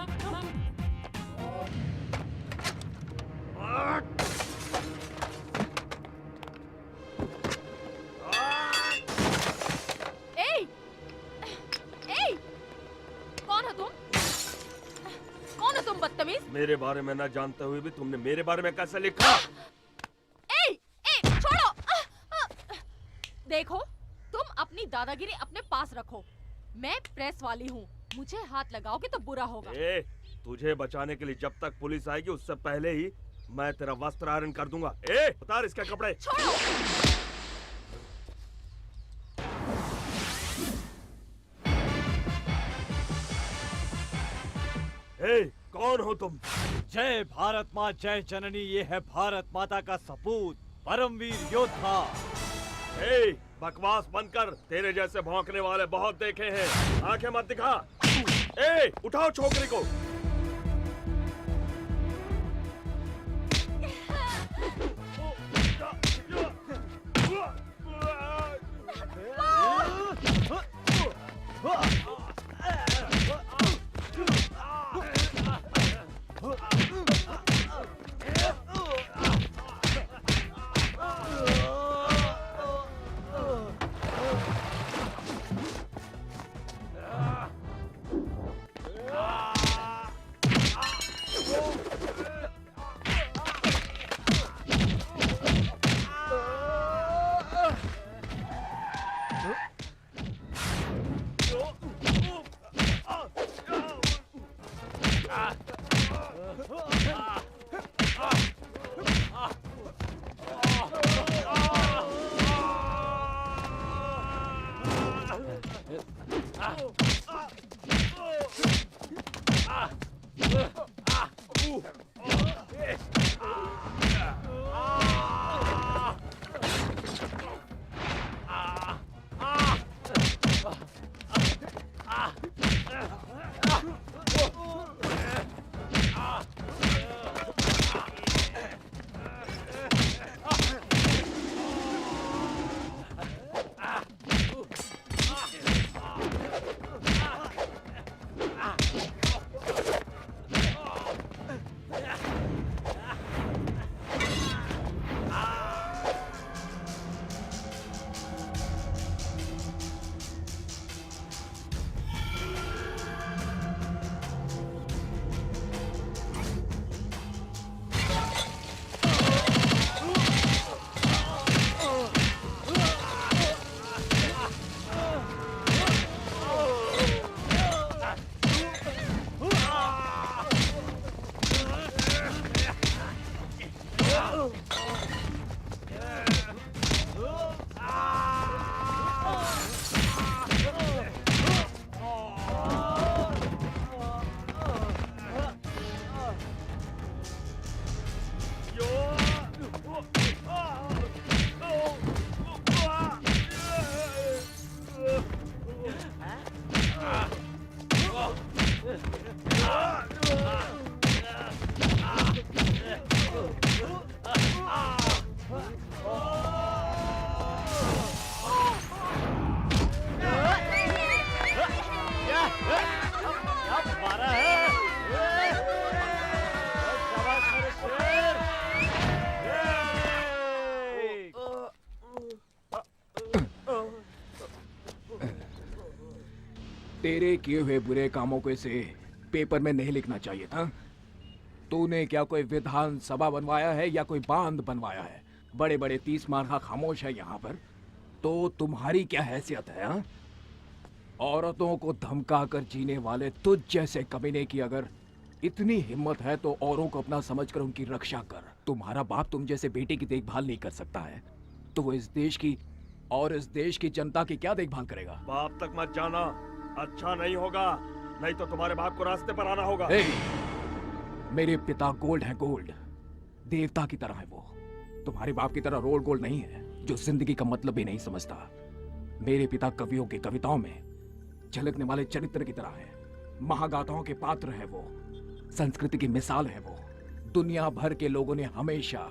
ए! ए! कौन हो तुम? कौन हो तुम बदतमीज? मेरे बारे में ना जानते हुए भी तुमने मेरे बारे में कैसे लिखा? छोड़ो! देखो, तुम अपनी दादागिरी अपने पास रखो। मैं प्रेस वाली हूँ, मुझे हाथ लगाओगे तो बुरा होगा। तुझे बचाने के लिए जब तक पुलिस आएगी उससे पहले ही मैं तेरा वस्त्र आयरन कर दूंगा। उतार इसके कपड़े। छोड़ो! कौन हो तुम? जय भारत माँ जय जननी, ये है भारत माता का सपूत, परमवीर योद्धा। बकवास बंद कर, तेरे जैसे भौंकने वाले बहुत देखे हैं, आंखें मत दिखा। उठाओ छोकरी को। तेरे किए हुए बुरे कामों को इसे पेपर में नहीं लिखना चाहिए था। तूने क्या कोई विधानसभा बनवाया है या कोई बांध बनवाया है? बड़े बड़े 30 मार्का खामोश है यहाँ पर, तो तुम्हारी क्या हैसियत है? हा? औरतों को धमका कर जीने वाले तुझ जैसे कमीने की अगर इतनी हिम्मत है तो औरों को अपना समझकर उनकी रक्षा कर। तुम्हारा बाप तुम जैसे बेटे की देखभाल नहीं कर सकता है तो वो इस देश की और इस देश की जनता की क्या देखभाल करेगा? बाप तक मत जाना, अच्छा नहीं होगा, नहीं तो तुम्हारे बाप को रास्ते पर आना होगा। मेरे पिता गोल्ड है, गोल्ड देवता की तरह है वो। तुम्हारे बाप की तरह रोल गोल्ड नहीं है जो जिंदगी का मतलब भी नहीं समझता। मेरे पिता कवियों की कविताओं में झलकने वाले चरित्र की तरह है, महागाथाओं के पात्र है वो, संस्कृति की मिसाल है वो। दुनिया भर के लोगों ने हमेशा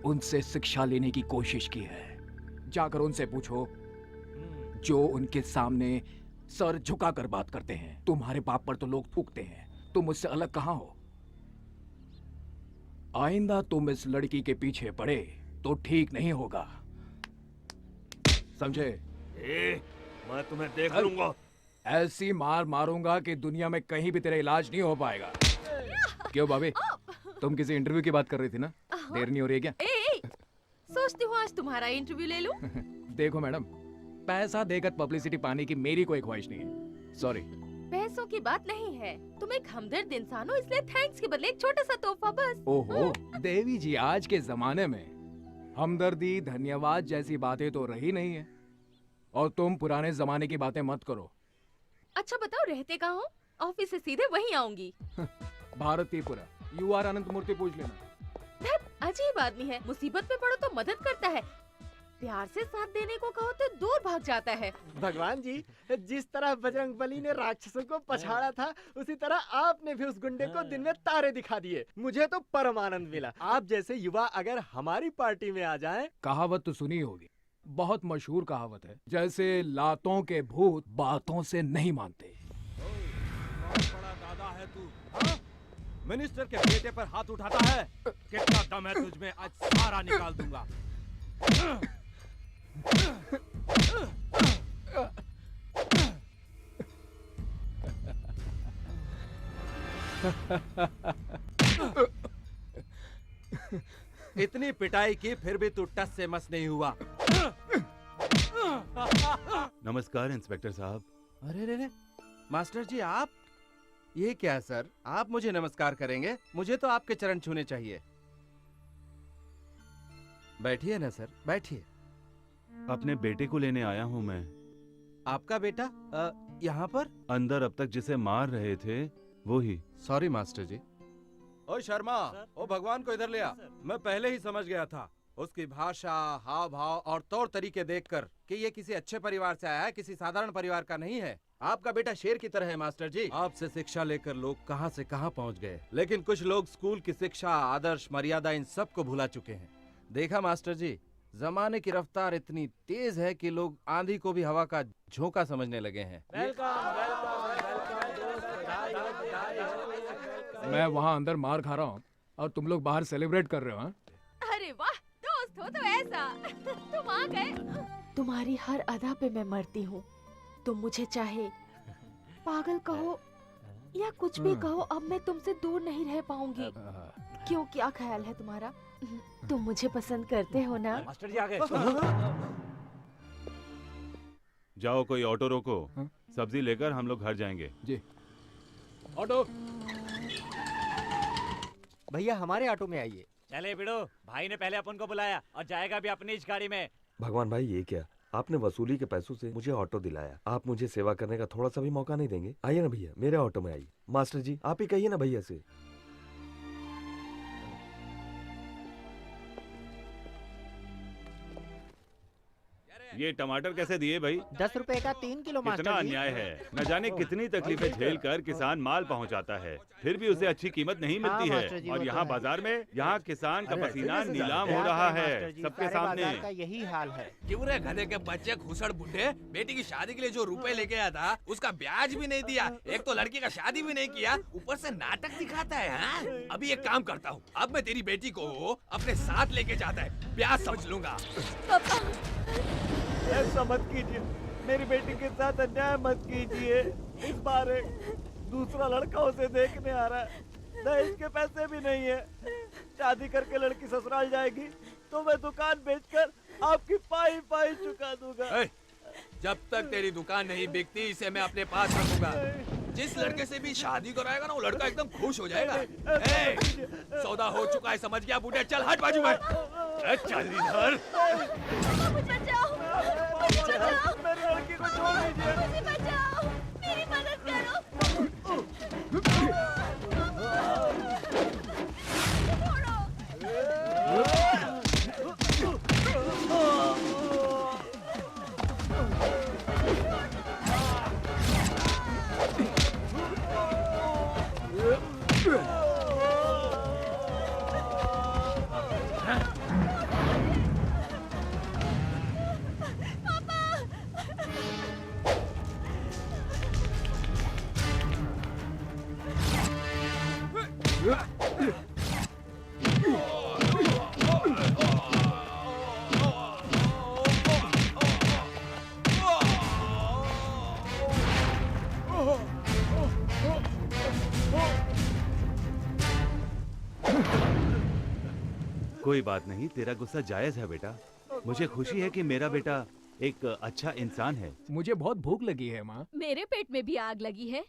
उनसे शिक्षा लेने की कोशिश की है। जाकर उनसे पूछो जो उनके सामने सर झुकाकर बात करते हैं। तुम्हारे बाप पर तो लोग थूकते हैं, तुम मुझसे अलग कहाँ हो? आइंदा तुम इस लड़की के पीछे पड़े तो ठीक नहीं होगा, समझे? ए, मैं तुम्हें देख चल। लूंगा। ऐसी मार मारूंगा कि दुनिया में कहीं भी तेरा इलाज नहीं हो पाएगा। क्यों भाभी, तुम किसी इंटरव्यू की बात कर रही थी ना? देर नहीं हो रही है क्या? ए, सोचती हूँ आज तुम्हारा इंटरव्यू ले लूं। देखो मैडम, पैसा देकर पब्लिसिटी पाने की मेरी कोई ख्वाहिश नहीं है। सॉरी। पैसों की बात नहीं है, तुम एक हमदर्द इंसान हो, इसलिए थैंक्स के बदले एक छोटा सा तोहफा बस। ओहो देवी जी, आज के जमाने में हमदर्दी धन्यवाद जैसी बातें तो रही नहीं है, और तुम पुराने जमाने की बातें मत करो। अच्छा बताओ रहते कहाँ हो? ऑफिस से सीधे वहीं आऊंगी। भारतीपुरा, UR अनंत मूर्ति पूछ लेना। धत, अजीब आदमी है, मुसीबत में पड़ो तो मदद करता है, प्यार से साथ देने को कहो तो दूर भाग जाता है। भगवान जी, जिस तरह बजरंगबली ने राक्षसों को पछाड़ा था, उसी तरह आपने भी उस गुंडे को दिन में तारे दिखा दिए। मुझे तो परम आनंद मिला। आप जैसे युवा अगर हमारी पार्टी में आ जाएं। कहावत तो सुनी होगी, बहुत मशहूर कहावत है, जैसे लातों के भूत बातों से नहीं मानते। बहुत बड़ा दादा है तू, हाँ? मिनिस्टर के बेटे पर हाथ उठाता है? कितना दम है तुझ में, आज सारा निकाल दूंगा। इतनी पिटाई की फिर भी तू टस से मस नहीं हुआ। नमस्कार इंस्पेक्टर साहब। अरे रे रे, मास्टर जी आप? ये क्या सर, आप मुझे नमस्कार करेंगे? मुझे तो आपके चरण छूने चाहिए। बैठिए ना सर, बैठिए। अपने बेटे को लेने आया हूँ मैं। आपका बेटा यहाँ पर? अंदर अब तक जिसे मार रहे थे वो ही। सॉरी मास्टर जी। ओ शर्मा, ओ भगवान को इधर ले आ। मैं पहले ही समझ गया था, उसकी भाषा, हाव भाव और तौर तरीके देखकर कि ये किसी अच्छे परिवार से आया है, किसी साधारण परिवार का नहीं है। आपका बेटा शेर की तरह है मास्टर जी। आपसे शिक्षा लेकर लोग कहां से कहां पहुंच गए, लेकिन कुछ लोग स्कूल की शिक्षा, आदर्श, मर्यादा इन सब को भुला चुके हैं। देखा मास्टर जी, जमाने की रफ्तार इतनी तेज है कि लोग आंधी को भी हवा का झोंका समझने लगे हैं। मैं वहाँ अंदर मार खा रहा हूँ और तुम लोग बाहर सेलिब्रेट कर रहे हो, हाँ? अरे वाह, दोस्त हो तो ऐसा। तुम आ गए। तुम्हारी हर अदा पे मैं मरती हूँ। तुम मुझे चाहे पागल कहो या कुछ भी कहो, अब मैं तुमसे दूर नहीं रह पाऊंगी। क्यों, क्या ख्याल है तुम्हारा? तुम मुझे पसंद करते हो ना? मास्टर जी आ गए। जाओ कोई ऑटो रोको, सब्जी लेकर हम लोग घर जाएंगे। जी। ऑटो। भैया हमारे ऑटो में आइए। चले बिड़ो, भाई ने पहले अपन को बुलाया और जाएगा भी अपनी इस गाड़ी में। भगवान भाई, ये क्या? आपने वसूली के पैसों से मुझे ऑटो दिलाया, आप मुझे सेवा करने का थोड़ा सा भी मौका नहीं देंगे? आइए ना भैया, मेरे ऑटो में आइए। मास्टर जी आप ही कहिए ना भैया से। ये टमाटर कैसे दिए भाई? 10 रुपए का 3 किलो कितना मास्टर जी। अन्याय है। न जाने कितनी तकलीफें झेल कर किसान माल पहुंचाता है, फिर भी उसे अच्छी कीमत नहीं मिलती हाँ, मास्टर जी, है। वो और तो यहाँ है। बाजार में यहाँ किसान का पसीना कैसे नीलाम जाने? हो रहा मास्टर है जी, सबके सारे सामने। बाजार का यही हाल है। क्यों रे गधे के बच्चे घुसड़ बुड्ढे, बेटी की शादी के लिए जो रुपए लेके आया था उसका ब्याज भी नहीं दिया, एक तो लड़की का शादी भी नहीं किया, ऊपर से नाटक दिखाता है। हाँ? अभी एक काम करता हूँ, अब मैं तेरी बेटी को अपने साथ लेके जाता है, ब्याज समझ लूंगा। ऐसा मत कीजिए, मेरी बेटी के साथ अन्याय मत कीजिए। इस बार एक दूसरा लड़का उसे देखने आ रहा है, दहेज के पैसे भी नहीं है। शादी करके लड़की ससुराल जाएगी तो मैं दुकान बेचकर आपकी पाई पाई चुका दूंगा। ए, जब तक तेरी दुकान नहीं बिकती इसे मैं अपने पास रखूंगा। जिस लड़के से भी शादी कराएगा ना वो लड़का एकदम खुश हो जाएगा। ए, सौदा हो चुका है, समझ गया बूढ़े, चल हट बाजू में। चल इधर। मुझे बचाओ, मुझे बचाओ, मेरी लड़की को छोड़ दीजिए। मुझे बचाओ, मेरी मदद करो। कोई बात नहीं, तेरा गुस्सा जायज है बेटा। मुझे खुशी है कि मेरा बेटा एक अच्छा इंसान है। मुझे बहुत भूख लगी है माँ। मेरे पेट में भी आग लगी है।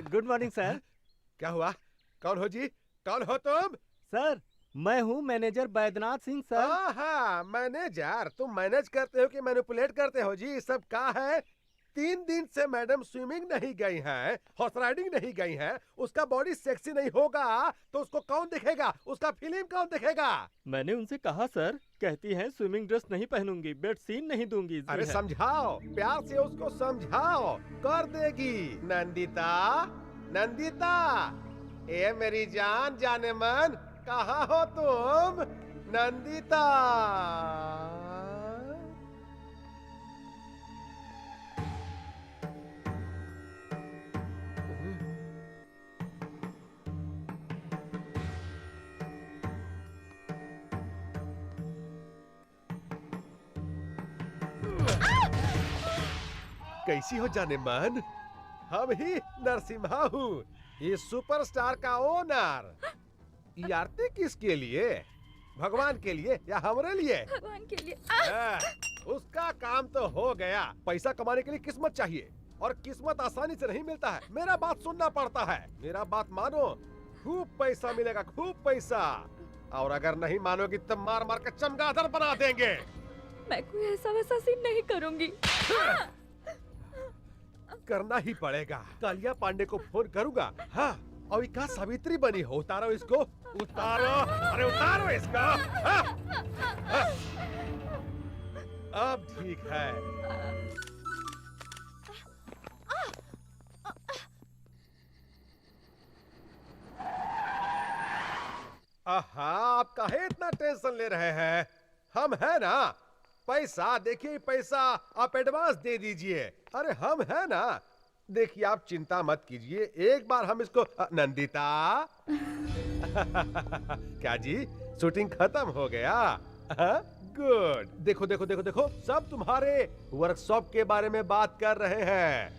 Good morning sir. क्या हुआ? कौन हो जी? कौन हो तुम? सर मैं हूँ मैनेजर बैद्यनाथ सिंह सर। हाँ, मैनेजर। तुम मैनेज करते हो कि मैनिपुलेट करते हो जी? सब क्या है? 3 दिन से मैडम स्विमिंग नहीं गई हैं, हॉर्स राइडिंग नहीं गई हैं, उसका बॉडी सेक्सी नहीं होगा तो उसको कौन देखेगा? उसका फिल्म कौन देखेगा? मैंने उनसे कहा सर, कहती हैं स्विमिंग ड्रेस नहीं पहनूंगी, बेड सीन नहीं दूंगी। अरे समझाओ, प्यार से उसको समझाओ, कर देगी। नंदिता, नंदिता, ए मेरी जान जाने मन, कहाँ हो तुम? नंदिता। कैसी हो जाने मन? हम ही नरसिम्हा हूँ, ये सुपरस्टार का ओनर। ये आरती किसके लिए? भगवान के लिए या हमारे लिए? भगवान के लिए। उसका काम तो हो गया। पैसा कमाने के लिए किस्मत चाहिए और किस्मत आसानी से नहीं मिलता है। मेरा बात सुनना पड़ता है। मेरा बात मानो, खूब पैसा मिलेगा, खूब पैसा। और अगर नहीं मानोगी तो मार मार कर चमगादड़ बना देंगे। मैं कोई ऐसा वैसा सीन नहीं करूंगी। करना ही पड़ेगा। कालिया पांडे को फोन करूंगा। हाँ, और क्या सावित्री बनी हो? उतारो इसको, उतारो। अरे उतारो इसको। हाँ? हाँ? अब ठीक है। आहा, आप काहे इतना टेंशन ले रहे हैं? हम है ना। पैसा देखिए, पैसा आप एडवांस दे दीजिए। अरे हम है ना। देखिए आप चिंता मत कीजिए, एक बार हम इसको नंदिता। क्या जी, शूटिंग खत्म हो गया? गुड। देखो देखो देखो देखो, सब तुम्हारे वर्कशॉप के बारे में बात कर रहे हैं।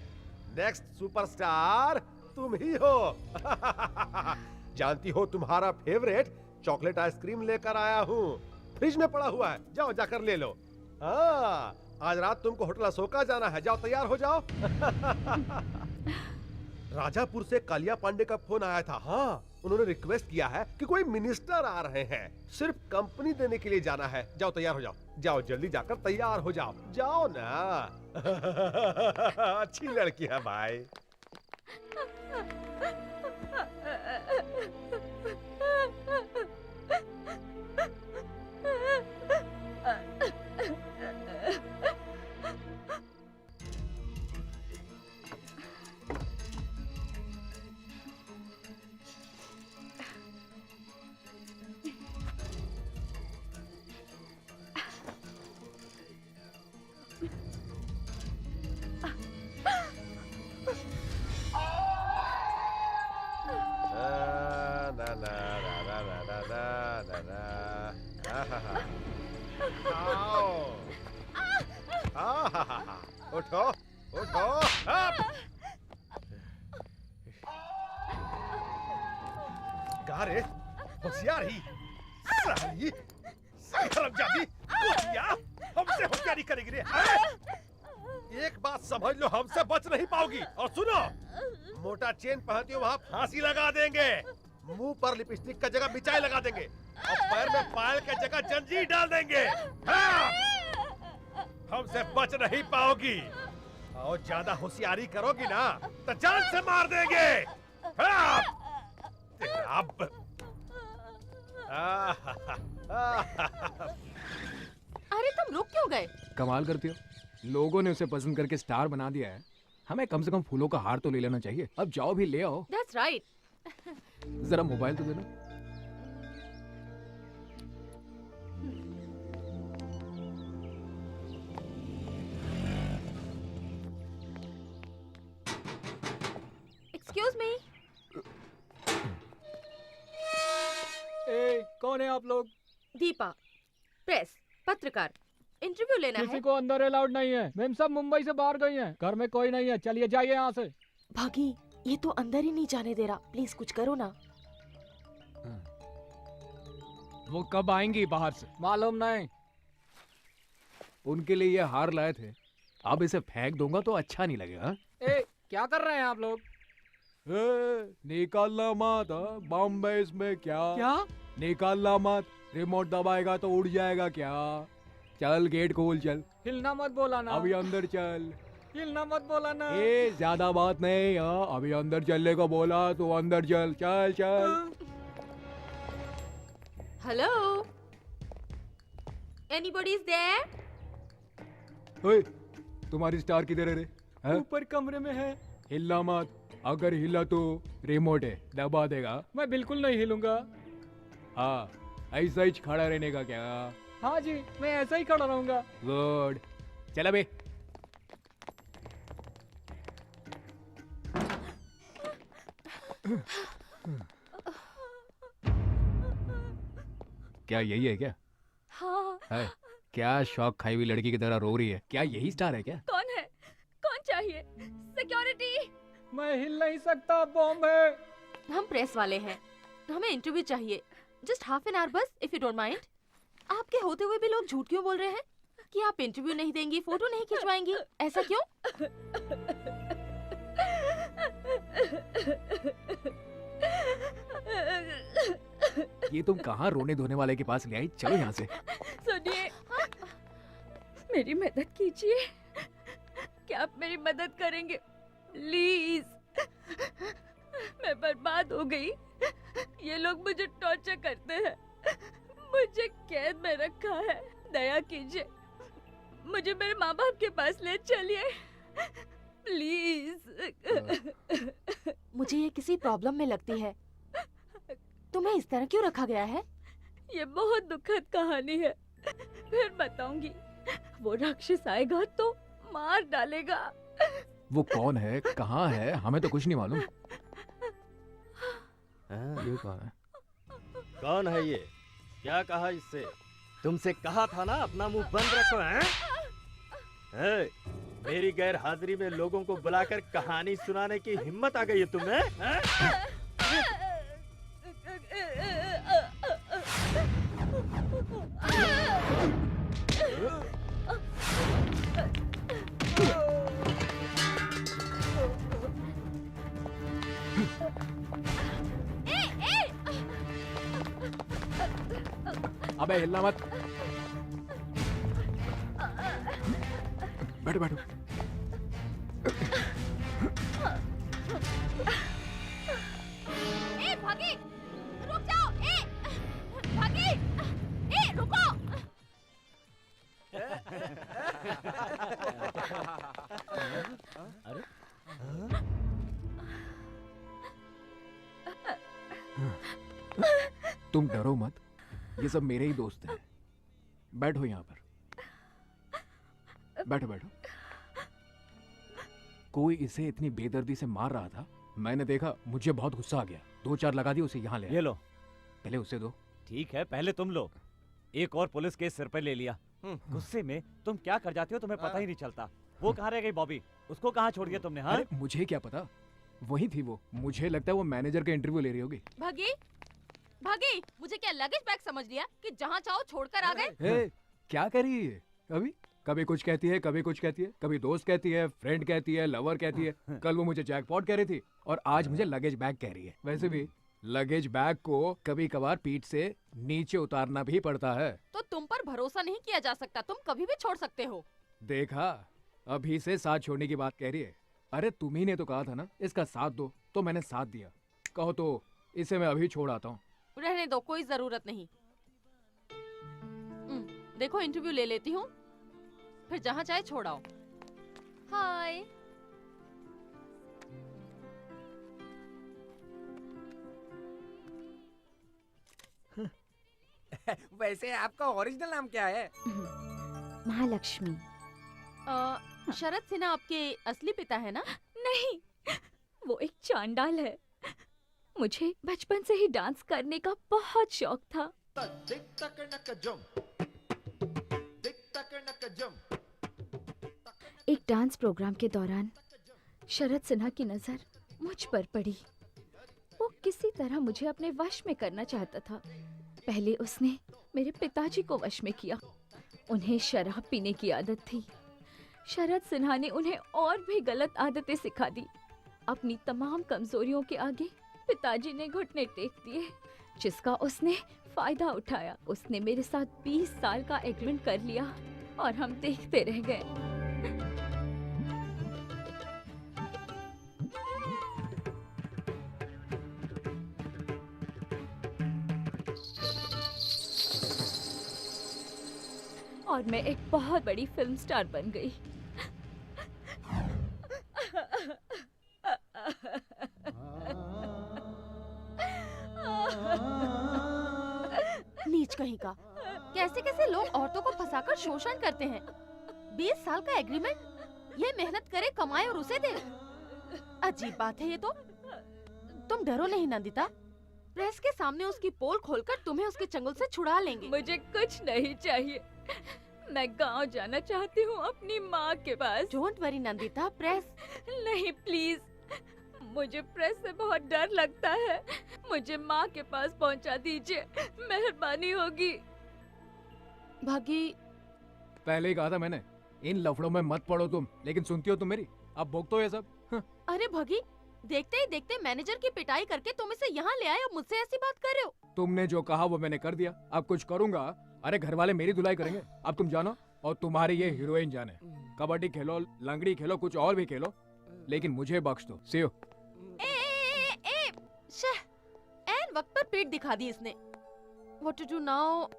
नेक्स्ट सुपरस्टार तुम ही हो। जानती हो, तुम्हारा फेवरेट चॉकलेट आइसक्रीम लेकर आया हूँ। फ्रिज में पड़ा हुआ है, जाओ जाकर ले लो। हाँ, आज रात तुमको होटल अशोका जाना है, जाओ तैयार हो जाओ। राजापुर से कालिया पांडे का फोन आया था। हाँ, उन्होंने रिक्वेस्ट किया है कि कोई मिनिस्टर आ रहे हैं, सिर्फ कंपनी देने के लिए जाना है। जाओ तैयार हो जाओ, जाओ जल्दी जाकर तैयार हो जाओ, जाओ ना। अच्छी लड़की है भाई। उठो उठो। कहा रे होशियारी, साली हरामजादी, कुतिया, हमसे होशियारी करेगी रे? एक बात समझ लो, हमसे बच नहीं पाओगी। और सुनो, मोटा चेन पहनती हो वहाँ फांसी लगा देंगे, मुंह पर लिपस्टिक का जगह मिचाई लगा देंगे और पैर में पायल का जगह जंजीर डाल देंगे। हाँ! हमसे बच नहीं पाओगी और ज्यादा होशियारी करोगी ना तो जान से मार देंगे। हाँ! अब अरे तुम रुक क्यों गए? कमाल करती हो, लोगों ने उसे पसंद करके स्टार बना दिया है, हमें कम से कम फूलों का हार तो ले लेना चाहिए। अब जाओ भी ले आओ। That's right. जरा मोबाइल तो दे लो। Excuse me. कौन है आप लोग? दीपा, प्रेस, पत्रकार, इंटरव्यू लेना किसी है। को अंदर अलाउड नहीं है। मैम सब मुंबई से बाहर गई हैं। घर में कोई नहीं है। चलिए जाइए यहाँ से। भागी, ये तो अंदर ही नहीं जाने दे रहा। प्लीज कुछ करो ना। वो कब आएंगी बाहर से मालूम नहीं। उनके लिए ये हार लाए थे। अब इसे फेंक दूंगा तो अच्छा नहीं लगेगा। ए, क्या कर रहे हैं आप लोग? निकालना मत। बॉम्बे इसमें क्या निकालना मत। रिमोट दबाएगा तो उड़ जाएगा क्या? चल गेट खोल चल। हिलना मत बोला ना। अभी अंदर चल। हिलना मत बोला ना। ए ज्यादा बात नहीं। अभी अंदर चलने को बोला तो अंदर चल। चल चल। Hello, anybody is there? ओए, तुम्हारी स्टार किधर है रे? ऊपर कमरे में है। हिलना मत। अगर हिला तो रिमोट है, दबा देगा। मैं बिल्कुल नहीं हिलूंगा। हाँ, ऐसा ही खड़ा रहने का क्या? हाँ जी, मैं ऐसा ही खड़ा रहूंगा। गुड। चल बे। क्या यही है क्या? हाँ। है क्या? शौक खाई हुई लड़की की तरह रो रही है। क्या यही स्टार है क्या? कौन है? कौन चाहिए? सिक्योरिटी। मैं हिल नहीं सकता, बॉम्ब है। हम प्रेस वाले हैं, हमें इंटरव्यू चाहिए। जस्ट हाफ एन आवर बस, इफ यू डोंट माइंड। आपके होते हुए भी लोग झूठ क्यों बोल रहे हैं कि आप इंटरव्यू नहीं देंगी, फोटो नहीं खिंचवाएंगी? ऐसा क्यों? ये तुम कहाँ रोने धोने वाले के पास ले आई? चलो यहाँ से। सुनिए, मेरी मदद कीजिए। क्या आप मेरी मदद करेंगे प्लीज? मैं बर्बाद हो गई। ये लोग मुझे टॉर्चर करते हैं, मुझे कैद में रखा है। दया कीजिए, मुझे मेरे माँ बाप के पास ले चलिए प्लीज। मुझे ये किसी प्रॉब्लम में लगती है। तुम्हें इस तरह क्यों रखा गया है? ये बहुत दुखद कहानी है, फिर बताऊंगी। वो राक्षस आएगा तो मार डालेगा। वो कौन है, कहाँ है? हमें तो कुछ नहीं मालूम। ये कौन है? कौन है ये? क्या कहा इससे? तुमसे कहा था ना अपना मुंह बंद रखो। हैं? मेरी गैर हाजिरी में लोगों को बुलाकर कहानी सुनाने की हिम्मत आ गई है तुम्हें? अबे हिलना मत। बैठो बैठो। ए भागी, रुक जाओ। ए भागी, ए रुको। अरे तुम डरो मत, ये सब मेरे ही दोस्त हैं। बैठो यहाँ पर। बैठो बैठो। कोई इसे इतनी बेदर्दी से मार रहा था, मैंने देखा, मुझे बहुत गुस्सा आ गया। 2-4 लगा दिए, उसे यहाँ ले आया। ये लो। पहले उसे दो। ठीक है, पहले तुम लो। एक और पुलिस केस सिर पे ले लिया। गुस्से में तुम क्या कर जाते हो तुम्हें पता ही नहीं चलता। वो कहाँ रह गई बॉबी? उसको कहाँ छोड़ दिया तुमने? हाँ, अरे मुझे क्या पता, वही थी वो। मुझे लगता है वो मैनेजर का इंटरव्यू ले रही होगी। भागी, भागी, मुझे क्या लगेज बैग समझ लिया कि जहाँ चाहो छोड़कर आ गए? ए, क्या कर रही है? कभी कुछ कहती है, कभी कुछ कहती है, कभी दोस्त कहती है, फ्रेंड कहती है, लवर कहती है। कल वो मुझे जैकपॉट कह रही थी और आज मुझे लगेज बैग कह रही है। वैसे भी लगेज बैग को कभी कभार पीठ से नीचे उतारना भी पड़ता है। तो तुम पर भरोसा नहीं किया जा सकता, तुम कभी भी छोड़ सकते हो। देखा, अभी से साथ छोड़ने की बात कह रही है। अरे तुम ही ने तो कहा था ना इसका साथ दो, तो मैंने साथ दिया। कहो तो इसे मैं अभी छोड़ आता हूँ। रहने दो, कोई जरूरत नहीं। देखो इंटरव्यू ले लेती हूँ, फिर जहाँ चाहे छोड़ आओ। हाय। वैसे आपका ओरिजिनल नाम क्या है? महालक्ष्मी। शरद सिन्हा आपके असली पिता है ना? नहीं, वो एक चांडाल है। मुझे बचपन से ही डांस करने का बहुत शौक था, एक डांस प्रोग्राम के दौरान शरद सिन्हा की नजर मुझ पर पड़ी। वो किसी तरह मुझे अपने वश में करना चाहता था। पहले उसने मेरे पिताजी को वश में किया। उन्हें शराब पीने की आदत थी। शरद सिन्हा ने उन्हें और भी गलत आदतें सिखा दी। अपनी तमाम कमजोरियों के आगे पिताजी ने घुटने टेक दिए, जिसका उसने फायदा उठाया। उसने मेरे साथ 20 साल का एग्रीमेंट कर लिया और हम देखते रह गए। और मैं एक बहुत बड़ी फिल्म स्टार बन गई। नीच कहीं का। कैसे कैसे लोग औरतों को फंसाकर शोषण करते हैं। 20 साल का एग्रीमेंट, ये मेहनत करे, कमाए और उसे दे। अजीब बात है ये तो। तुम डरो नहीं नंदिता, प्रेस के सामने उसकी पोल खोलकर तुम्हें उसके चंगुल से छुड़ा लेंगे। मुझे कुछ नहीं चाहिए। मैं गांव जाना चाहती हूँ अपनी माँ के पास। डोंट वरी नंदिता, प्रेस नहीं प्लीज, मुझे प्रेस से बहुत डर लगता है। मुझे माँ के पास पहुँचा दीजिए, मेहरबानी होगी। भागी, पहले ही कहा था मैंने, इन लफड़ों में मत पड़ो तुम, लेकिन सुनती हो तुम मेरी? अब भोगते हो ये सब। अरे भगी, देखते ही देखते मैनेजर की पिटाई करके तुम इसे यहाँ ले आए और मुझसे ऐसी बात कर रहे हो। तुमने जो कहा वो मैंने कर दिया, अब कुछ करूंगा। अरे घर वाले मेरी धुलाई करेंगे। अब तुम जानो और तुम्हारी ये हीरोइन जाने। कबड्डी खेलो, लंगड़ी खेलो, कुछ और भी खेलो, लेकिन मुझे बख्श दो। सी यू। एन वक्त पर पेट दिखा दी इसने। What to do now?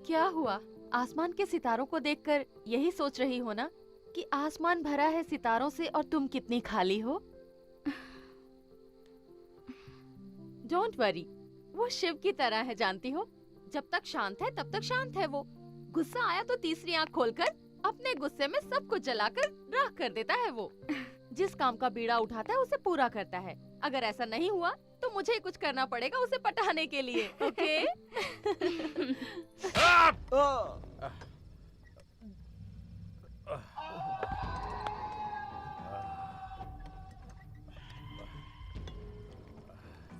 क्या हुआ? आसमान के सितारों को देखकर यही सोच रही हो ना कि आसमान भरा है सितारों से और तुम कितनी खाली हो? डोंट वरी, वो शिव की तरह है, जानती हो। जब तक शांत है तब तक शांत है वो। गुस्सा आया तो तीसरी आंख खोलकर अपने गुस्से में सब कुछ जलाकर राख कर देता है वो। जिस काम का बीड़ा उठाता है उसे पूरा करता है। अगर ऐसा नहीं हुआ तो मुझे ही कुछ करना पड़ेगा उसे पटाने के लिए। ओके?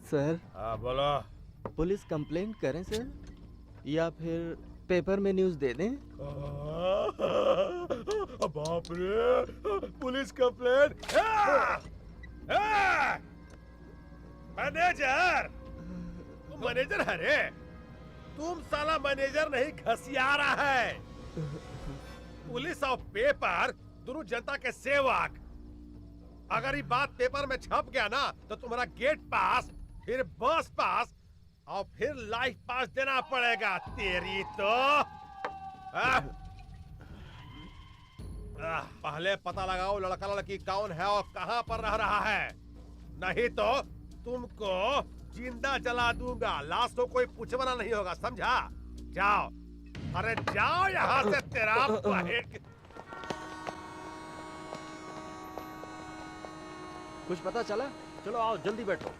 सर, हाँ बोलो। पुलिस कंप्लेंट करें सर, या फिर पेपर में न्यूज़ दे दें? बाप रे, पुलिस कंप्लेंट। मैनेजर, तुम मैनेजर है रे? तुम साला मैनेजर नहीं, घसियारा है। पुलिस और पेपर दोनों जनता के सेवक। अगर ये बात पेपर में छप गया ना तो तुम्हारा गेट पास, फिर बस पास और फिर लाइफ पास देना पड़ेगा। तेरी तो पहले पता लगाओ लड़का लड़की कौन है और कहां पर रह रहा है, नहीं तो तुमको जिंदा जला दूंगा। लाश को कोई पूछवाना नहीं होगा, समझा? जाओ, अरे जाओ यहाँ से। तेरा कुछ पता चला? चलो आओ, जल्दी बैठो।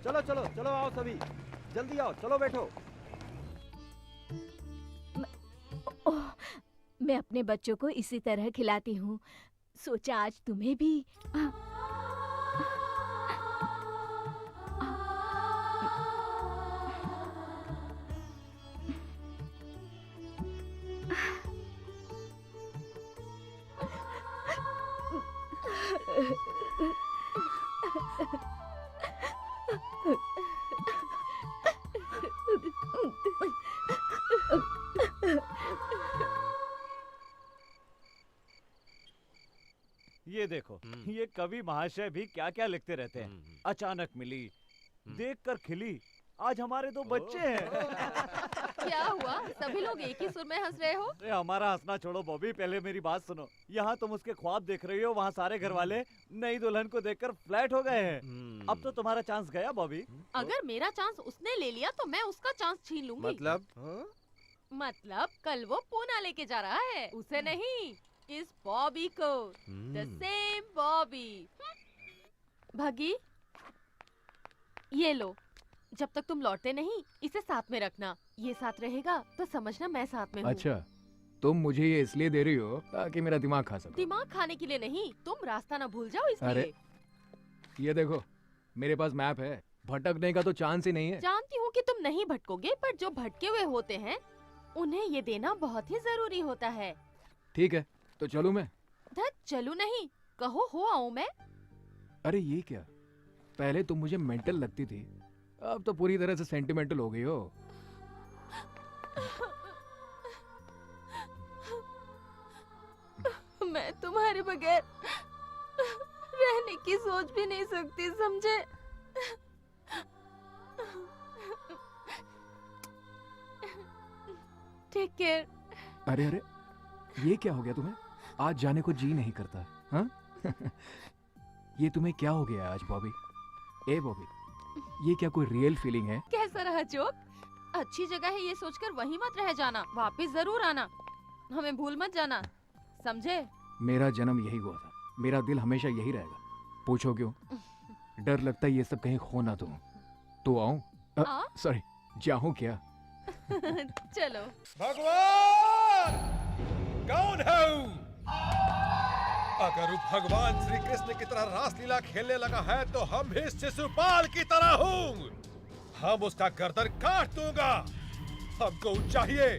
चलो चलो चलो, आओ सभी, जल्दी आओ, चलो बैठो। मैं अपने बच्चों को इसी तरह खिलाती हूँ। सोचा आज तुम्हें भी। ये देखो, ये कवि महाशय भी क्या क्या लिखते रहते हैं। अचानक मिली, देखकर खिली, आज हमारे 2 बच्चे हैं। क्या हुआ? सभी लोग एक ही सुर में हंस रहे हो? अरे हमारा हंसना छोड़ो बॉबी, पहले मेरी बात सुनो। यहाँ तुम उसके ख्वाब देख रही हो, वहाँ सारे घर वाले नई दुल्हन को देखकर फ्लैट हो गए हैं। अब तो तुम्हारा चांस गया बॉबी। अगर मेरा चांस उसने ले लिया तो मैं उसका चांस छीन लूंगी। मतलब कल वो पूना लेके जा रहा है, उसे नहीं, इस बॉबी को। The same Bobby. भगी, ये लो, जब तक तुम लौटते नहीं इसे साथ में रखना। ये साथ रहेगा तो समझना मैं साथ में हूँ। अच्छा, तुम मुझे ये इसलिए दे रही हो ताकि मेरा दिमाग खा सको। दिमाग खाने के लिए नहीं, तुम रास्ता ना भूल जाओ इसलिए। अरे, ये देखो, मेरे पास मैप है, भटकने का तो चांस ही नहीं है। जानती हूँ कि तुम नहीं भटकोगे, पर जो भटके हुए होते हैं उन्हें ये देना बहुत ही जरूरी होता है। ठीक है, तो चलूं मैं? धत, चलू नहीं, कहो हो आऊं मैं। अरे ये क्या, पहले तुम मुझे मेंटल लगती थी, अब तो पूरी तरह से सेंटिमेंटल हो गई हो। मैं तुम्हारे बगैर रहने की सोच भी नहीं सकती, समझे? Take care. अरे अरे, ये क्या हो गया तुम्हें? आज जाने को जी नहीं करता, हाँ? ये तुम्हें क्या हो गया आज बॉबी? ए बॉबी, ये क्या कोई रियल फीलिंग है? कैसा रहा जोक? अच्छी जगह है ये सोचकर वहीं मत रह जाना, वापस जरूर आना, हमें भूल मत जाना, समझे? मेरा जन्म यही हुआ था, मेरा दिल हमेशा यही रहेगा। पूछो क्यों? डर लगता है ये सब कहीं खो ना दूं। तो आऊं? सॉरी, जाऊं क्या? चलो। भगवान कौन है? अगर वो भगवान श्री कृष्ण की तरह रासलीला खेलने लगा है तो हम भी शिशुपाल की तरह हूँ। हम उसका गर्दन काट दूंगा। हमको चाहिए,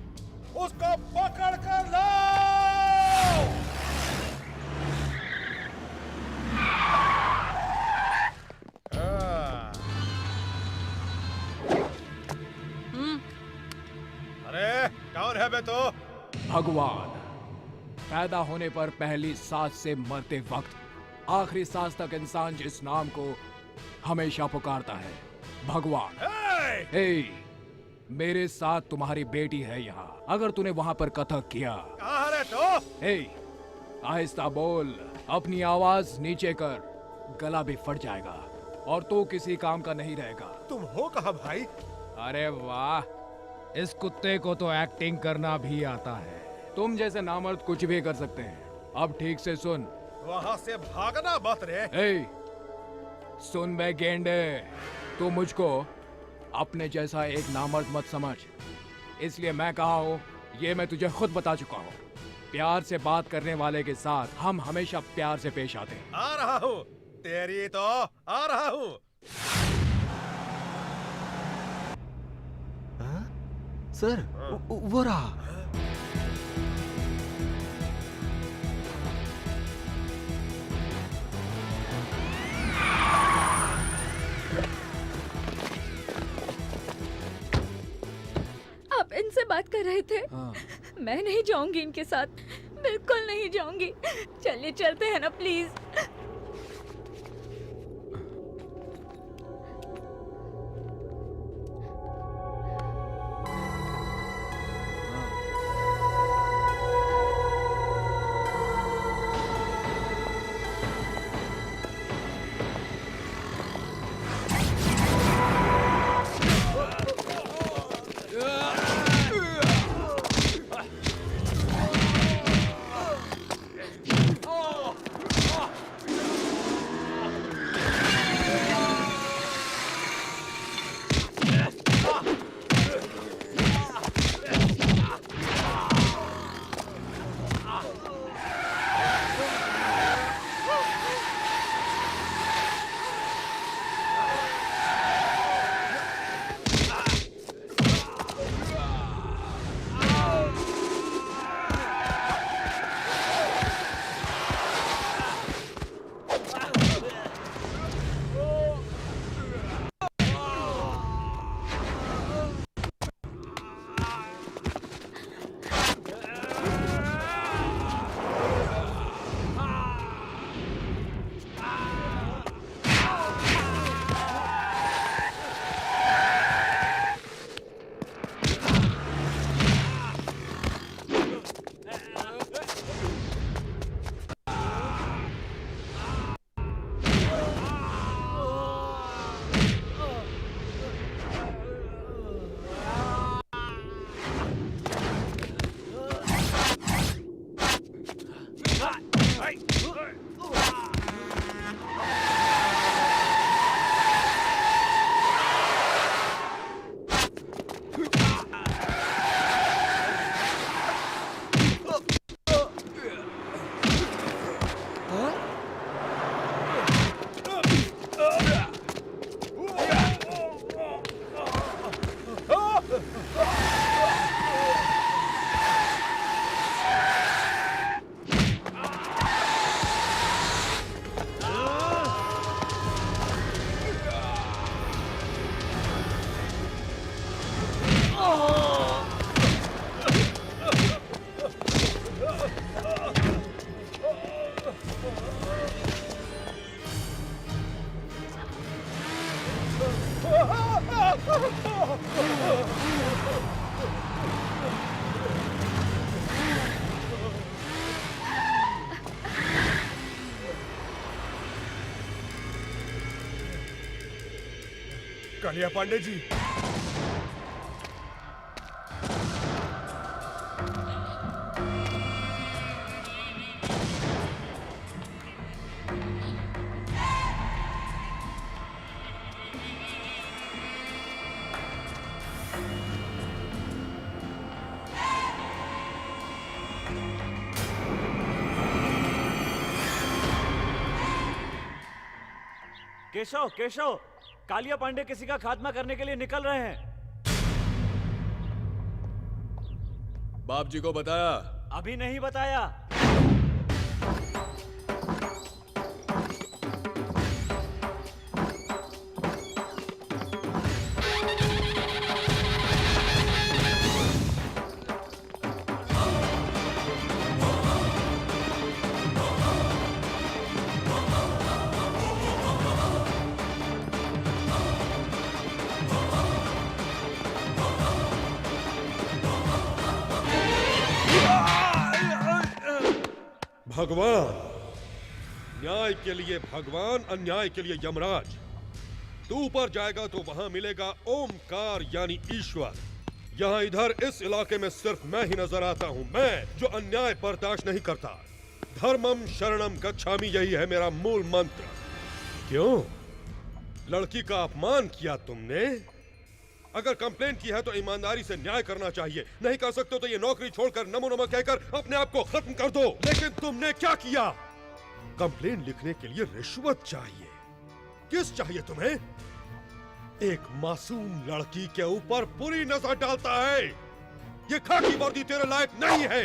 उसको पकड़ कर लाओ। अरे कौन है बे तो? भगवान। पैदा होने पर पहली सांस से मरते वक्त आखिरी सांस तक इंसान जिस नाम को हमेशा पुकारता है, भगवान। हे, मेरे साथ तुम्हारी बेटी है यहाँ। अगर तूने वहाँ पर कथक किया, कहाँ है तो? हे, आहिस्ता बोल, अपनी आवाज नीचे कर, गला भी फट जाएगा और तू किसी काम का नहीं रहेगा। तुम हो कहाँ भाई? अरे वाह, इस कुत्ते को तो एक्टिंग करना भी आता है। तुम जैसे नामर्द कुछ भी कर सकते हैं। अब ठीक से सुन। वहाँ से भागना मत रे। ए, सुन बे गेंडे, तू मुझको अपने जैसा एक नामर्द मत समझ। इसलिए मैं कहा हूँ, ये मैं तुझे खुद बता चुका हूँ। प्यार से बात करने वाले के साथ हम हमेशा प्यार से पेश आते हैं। आ रहा हूँ, तेरी तो आ रहा हूँ। सर, वो रहा। आप इनसे बात कर रहे थे? हाँ। मैं नहीं जाऊंगी इनके साथ, बिल्कुल नहीं जाऊंगी। चलिए चलते हैं ना प्लीज। कालिया पांडे जी, केशव केशव, कालिया पांडे किसी का खात्मा करने के लिए निकल रहे हैं। बाप जी को बताया? अभी नहीं बताया। भगवान, न्याय के लिए भगवान, अन्याय के लिए यमराज। तू ऊपर जाएगा तो वहां मिलेगा ओमकार यानी ईश्वर। यहाँ इधर इस इलाके में सिर्फ मैं ही नजर आता हूँ, मैं जो अन्याय बर्दाश्त नहीं करता। धर्मम शरणम गच्छामि, यही है मेरा मूल मंत्र। क्यों? लड़की का अपमान किया तुमने? अगर कंप्लेंट की है तो ईमानदारी से न्याय करना चाहिए। नहीं कर सकते तो ये नौकरी छोड़कर नमो नमः कहकर अपने आप को खत्म कर दो। लेकिन तुमने क्या किया? कंप्लेंट लिखने के लिए रिश्वत चाहिए। किस चाहिए तुम्हें? एक मासूम लड़की के ऊपर बुरी नजर डालता है। ये खाकी वर्दी तेरे लायक नहीं है।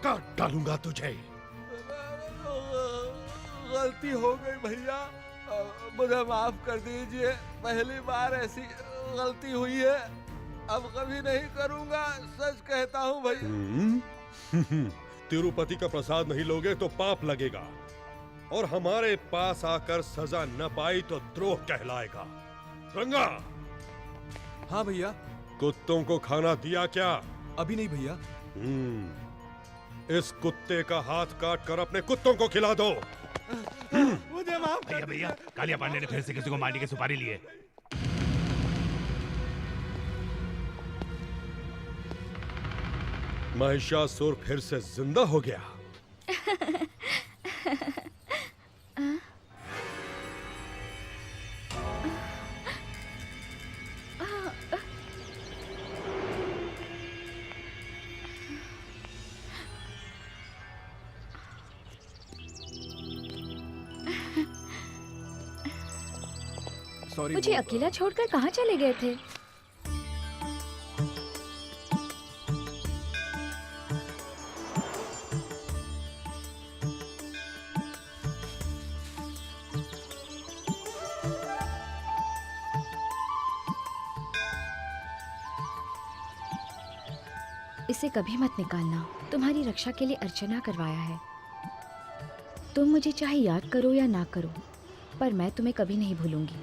काट डालूंगा तुझे। गलती हो गई भैया, मुझे माफ कर दीजिए। पहली बार ऐसी गलती हुई है, अब कभी नहीं करूंगा, सच कहता हूँ भैया। तिरुपति का प्रसाद नहीं लोगे तो पाप लगेगा, और हमारे पास आकर सजा न पाई तो द्रोह कहलाएगा। रंगा। हाँ भैया। कुत्तों को खाना दिया क्या? अभी नहीं भैया। इस कुत्ते का हाथ काट कर अपने कुत्तों को खिला दो। मुझे माफ कर भैया, कालिया पांडे ने फिर से किसी को मारने की सुपारी ली है। महिषासुर फिर से जिंदा हो गया। मुझे अकेला छोड़कर कहाँ चले गए थे? इसे कभी मत निकालना। तुम्हारी रक्षा के लिए अर्चना करवाया है। तुम मुझे चाहे याद करो या ना करो, पर मैं तुम्हें कभी नहीं भूलूंगी।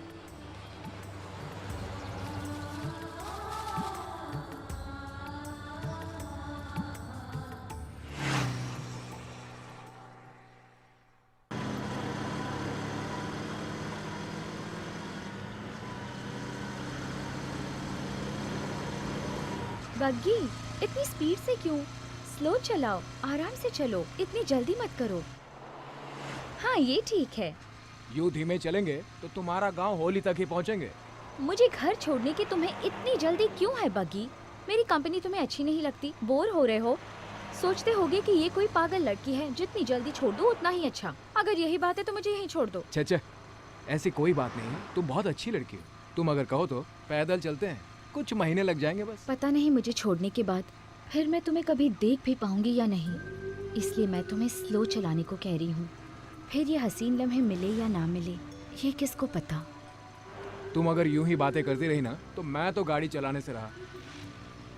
बग्गी, इतनी स्पीड से क्यों? स्लो चलाओ, आराम से चलो, इतनी जल्दी मत करो। हाँ, ये ठीक है। यूं धीमे चलेंगे तो तुम्हारा गांव होली तक ही पहुंचेंगे। मुझे घर छोड़ने की तुम्हें इतनी जल्दी क्यों है बग्गी? मेरी कंपनी तुम्हें अच्छी नहीं लगती? बोर हो रहे हो? सोचते होगे कि ये कोई पागल लड़की है, जितनी जल्दी छोड़ दो उतना ही अच्छा। अगर यही बात है तो मुझे यहीं छोड़ दो। छे, ऐसी कोई बात नहीं, तुम बहुत अच्छी लड़की हो। तुम अगर कहो तो पैदल चलते हैं, कुछ महीने लग जाएंगे बस। पता नहीं मुझे छोड़ने के बाद फिर मैं तुम्हें कभी देख भी पाऊंगी या नहीं, इसलिए मैं तुम्हें स्लो चलाने को कह रही हूँ। फिर ये हसीन लम्हे मिले या ना मिले, ये किसको पता। तुम अगर यूं ही बातें करती रही ना तो मैं तो गाड़ी चलाने से रहा।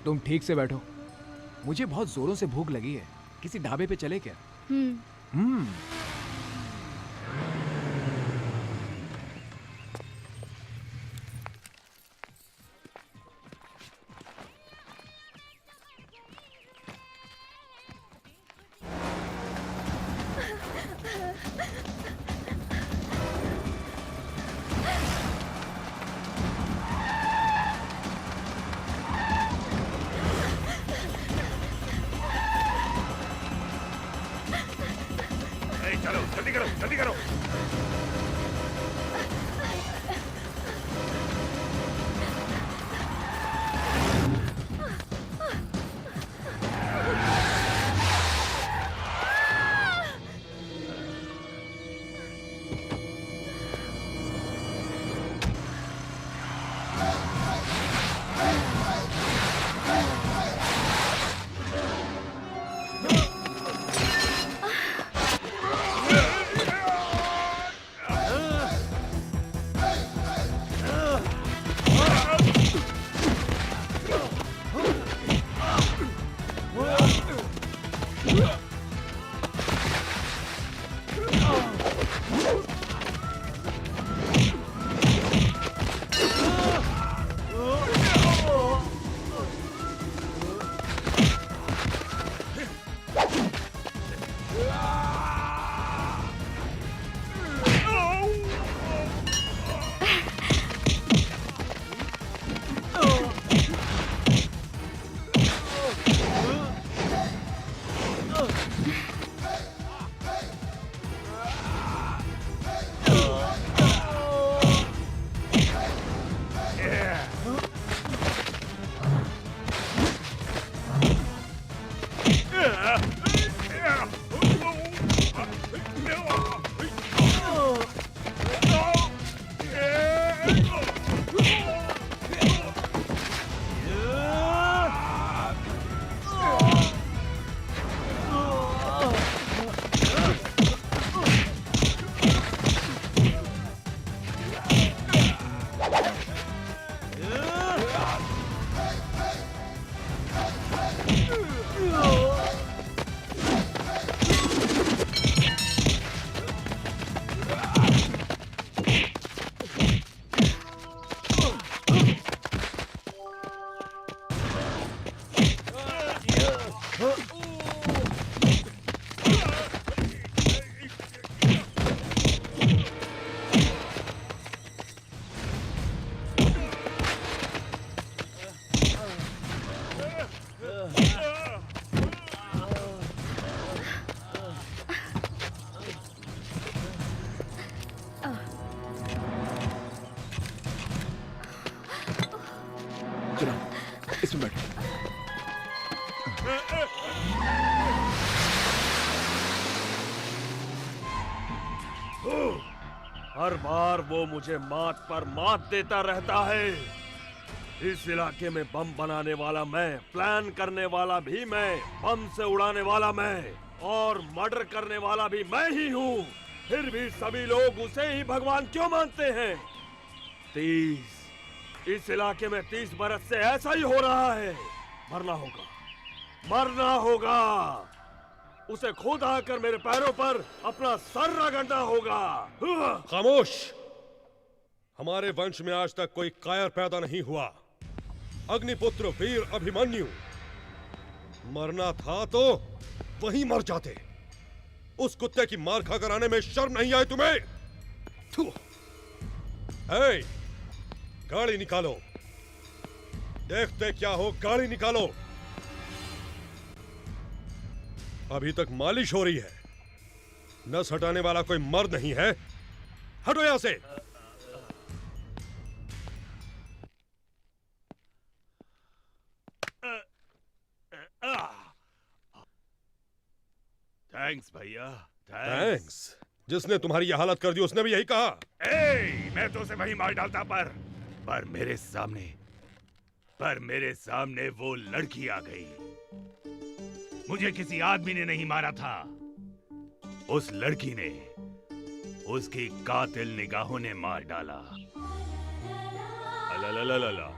तुम ठीक से बैठो, मुझे बहुत जोरों से भूख लगी है। किसी ढाबे पे चले क्या? जल्दी करो, जल्दी करो। इसमें बैठ। हर बार वो मुझे मात पर मात देता रहता है। इस इलाके में बम बनाने वाला मैं, प्लान करने वाला भी मैं, बम से उड़ाने वाला मैं और मर्डर करने वाला भी मैं ही हूँ। फिर भी सभी लोग उसे ही भगवान क्यों मानते हैं? 30 इस इलाके में 30 बरस से ऐसा ही हो रहा है। मरना होगा, मरना होगा। उसे खुद आकर मेरे पैरों पर अपना सर रगड़ना होगा। खामोश! हमारे वंश में आज तक कोई कायर पैदा नहीं हुआ। अग्निपुत्र वीर अभिमन्यु, मरना था तो वहीं मर जाते। उस कुत्ते की मार खाकर आने में शर्म नहीं आई तुम्हें? थू! ए, गाड़ी निकालो। देखते क्या हो, गाड़ी निकालो। अभी तक मालिश हो रही है। नस हटाने वाला कोई मर्द नहीं है। हटो यहां से। थैंक्स भैया, थैंक्स। जिसने तुम्हारी यह हालत कर दी उसने भी यही कहा। मैं तो उसे वही मार डालता पर मेरे सामने वो लड़की आ गई। मुझे किसी आदमी ने नहीं मारा था, उस लड़की ने, उसकी कातिल निगाहों ने मार डाला। अला,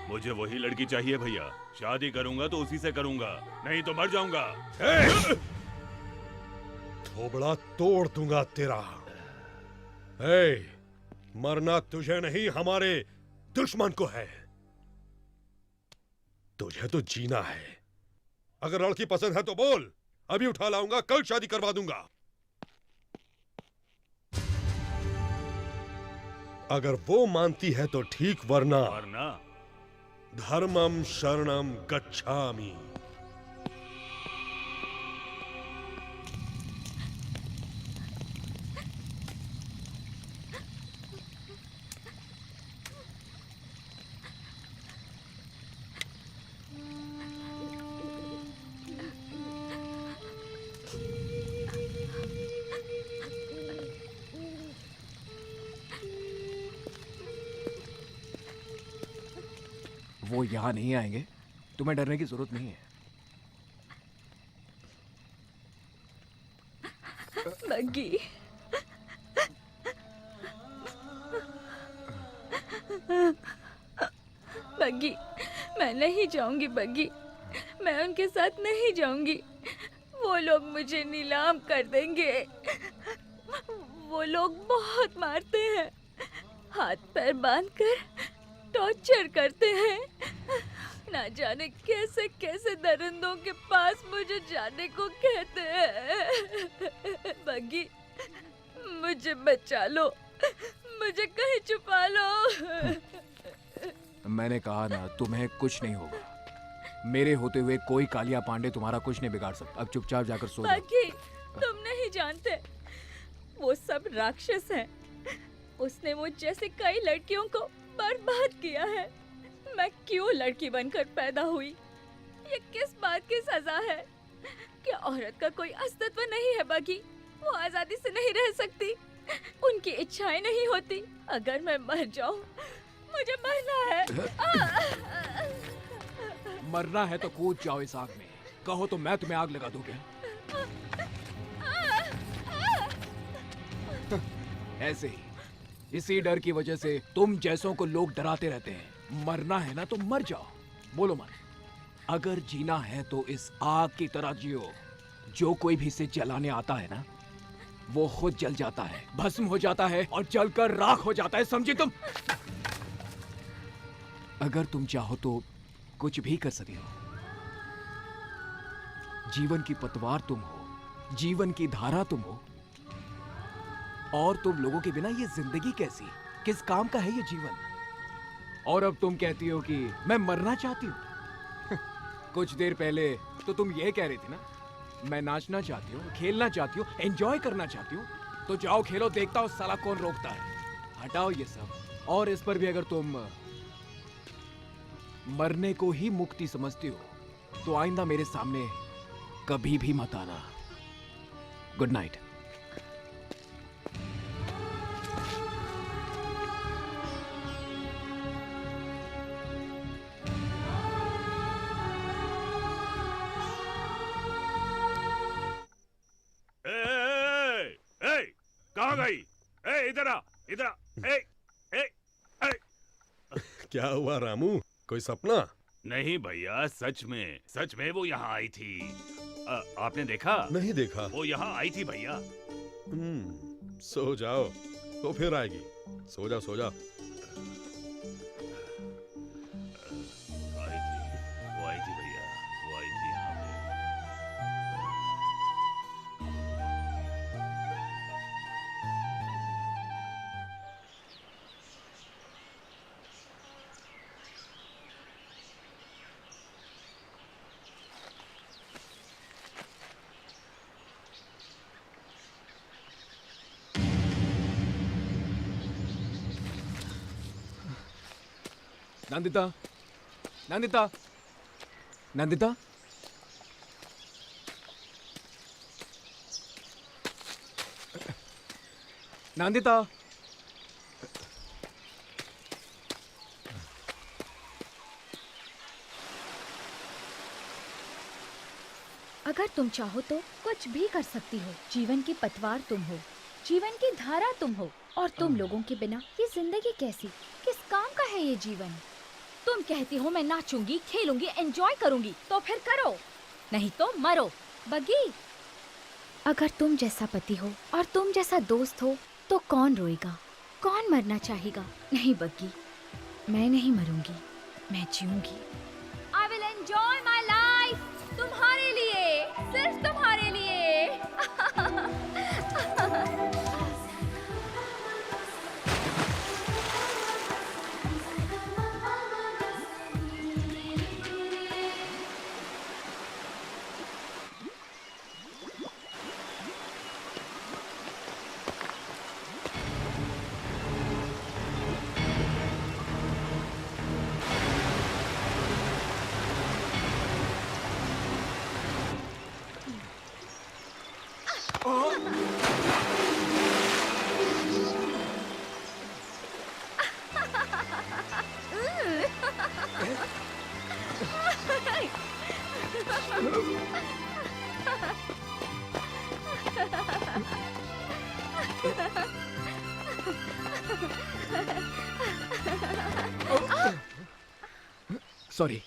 मुझे वही लड़की चाहिए भैया। शादी करूंगा तो उसी से करूंगा, नहीं तो मर जाऊंगा। थोबड़ा तोड़ दूंगा तेरा। मरना तुझे नहीं, हमारे दुश्मन को है। तुझे तो जीना है। अगर लड़की पसंद है तो बोल, अभी उठा लाऊंगा, कल शादी करवा दूंगा। अगर वो मानती है तो ठीक, वरना धर्मम शरणम गच्छामि। वो यहाँ नहीं आएंगे। तुम्हें डरने की जरूरत नहीं है। बग्गी, बग्गी, मैं नहीं जाऊंगी बग्गी, मैं उनके साथ नहीं जाऊंगी। वो लोग मुझे नीलाम कर देंगे। वो लोग बहुत मारते हैं, हाथ पैर बांधकर टॉर्चर करते हैं। ना जाने कैसे कैसे दरिंदों के पास मुझे जाने को कहते हैं। बग्गी, मुझे बचा लो, मुझे कहीं छुपा लो। मैंने कहा ना, तुम्हें कुछ नहीं होगा। मेरे होते हुए कोई कालिया पांडे तुम्हारा कुछ नहीं बिगाड़ सकता। अब चुपचाप जाकर सो जाओ। बग्गी, तुम नहीं जानते, वो सब राक्षस हैं। उसने मुझ जैसे कई लड़कियों को बर्बाद किया है। मैं क्यों लड़की बनकर पैदा हुई? ये किस बात की सजा है? क्या औरत का कोई अस्तित्व नहीं है बग्गी? वो आजादी से नहीं रह सकती, उनकी इच्छाएं नहीं होती। अगर मैं मर जाऊं, मुझे मरना है। मरना है तो कूद जाओ इस आग में। कहो तो मैं तुम्हें आग लगा दूं क्या? ऐसे ही, इसी डर की वजह से तुम जैसों को लोग डराते रहते हैं। मरना है ना तो मर जाओ। बोलो मत। अगर जीना है तो इस आग की तरह जियो। जो कोई भी इसे जलाने आता है ना, वो खुद जल जाता है, भस्म हो जाता है और जलकर राख हो जाता है। समझी तुम? अगर तुम चाहो तो कुछ भी कर सकते हो। जीवन की पतवार तुम हो, जीवन की धारा तुम हो। और तुम लोगों के बिना ये जिंदगी कैसी, किस काम का है ये जीवन? और अब तुम कहती हो कि मैं मरना चाहती हूं। कुछ देर पहले तो तुम ये कह रही थी ना, मैं नाचना चाहती हूँ, खेलना चाहती हूँ, एंजॉय करना चाहती हूँ। तो जाओ खेलो, देखता हूँ साला कौन रोकता है। हटाओ ये सब। और इस पर भी अगर तुम मरने को ही मुक्ति समझती हो तो आइंदा मेरे सामने कभी भी मत आना। Good night. कहाँ गई? इधर आ, इधर आ। क्या हुआ रामू, कोई सपना? नहीं भैया, सच में वो यहाँ आई थी। आपने देखा? नहीं देखा। वो यहाँ आई थी भैया। सो जाओ, तो फिर आएगी। सो जाओ, सो जाओ। वो आई थी भैया, वो आई थी यहाँ पे। नंदिता, नंदिता, नंदिता। नंदिता। अगर तुम चाहो तो कुछ भी कर सकती हो। जीवन की पतवार तुम हो, जीवन की धारा तुम हो। और तुम लोगों के बिना ये जिंदगी कैसी, किस काम का है ये जीवन? तुम कहती हो मैं नाचूंगी, खेलूंगी, एंजॉय करूंगी, तो फिर करो, नहीं तो मरो। बग्गी, अगर तुम जैसा पति हो और तुम जैसा दोस्त हो तो कौन रोएगा, कौन मरना चाहेगा? नहीं बग्गी, मैं नहीं मरूंगी, मैं जीऊंगी। I will enjoy my life, तुम्हारे लिए, सिर्फ तुम्हारे लिए। सॉरी।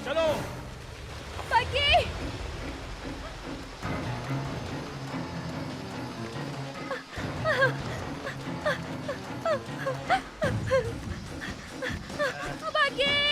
चलो पकी। पकी।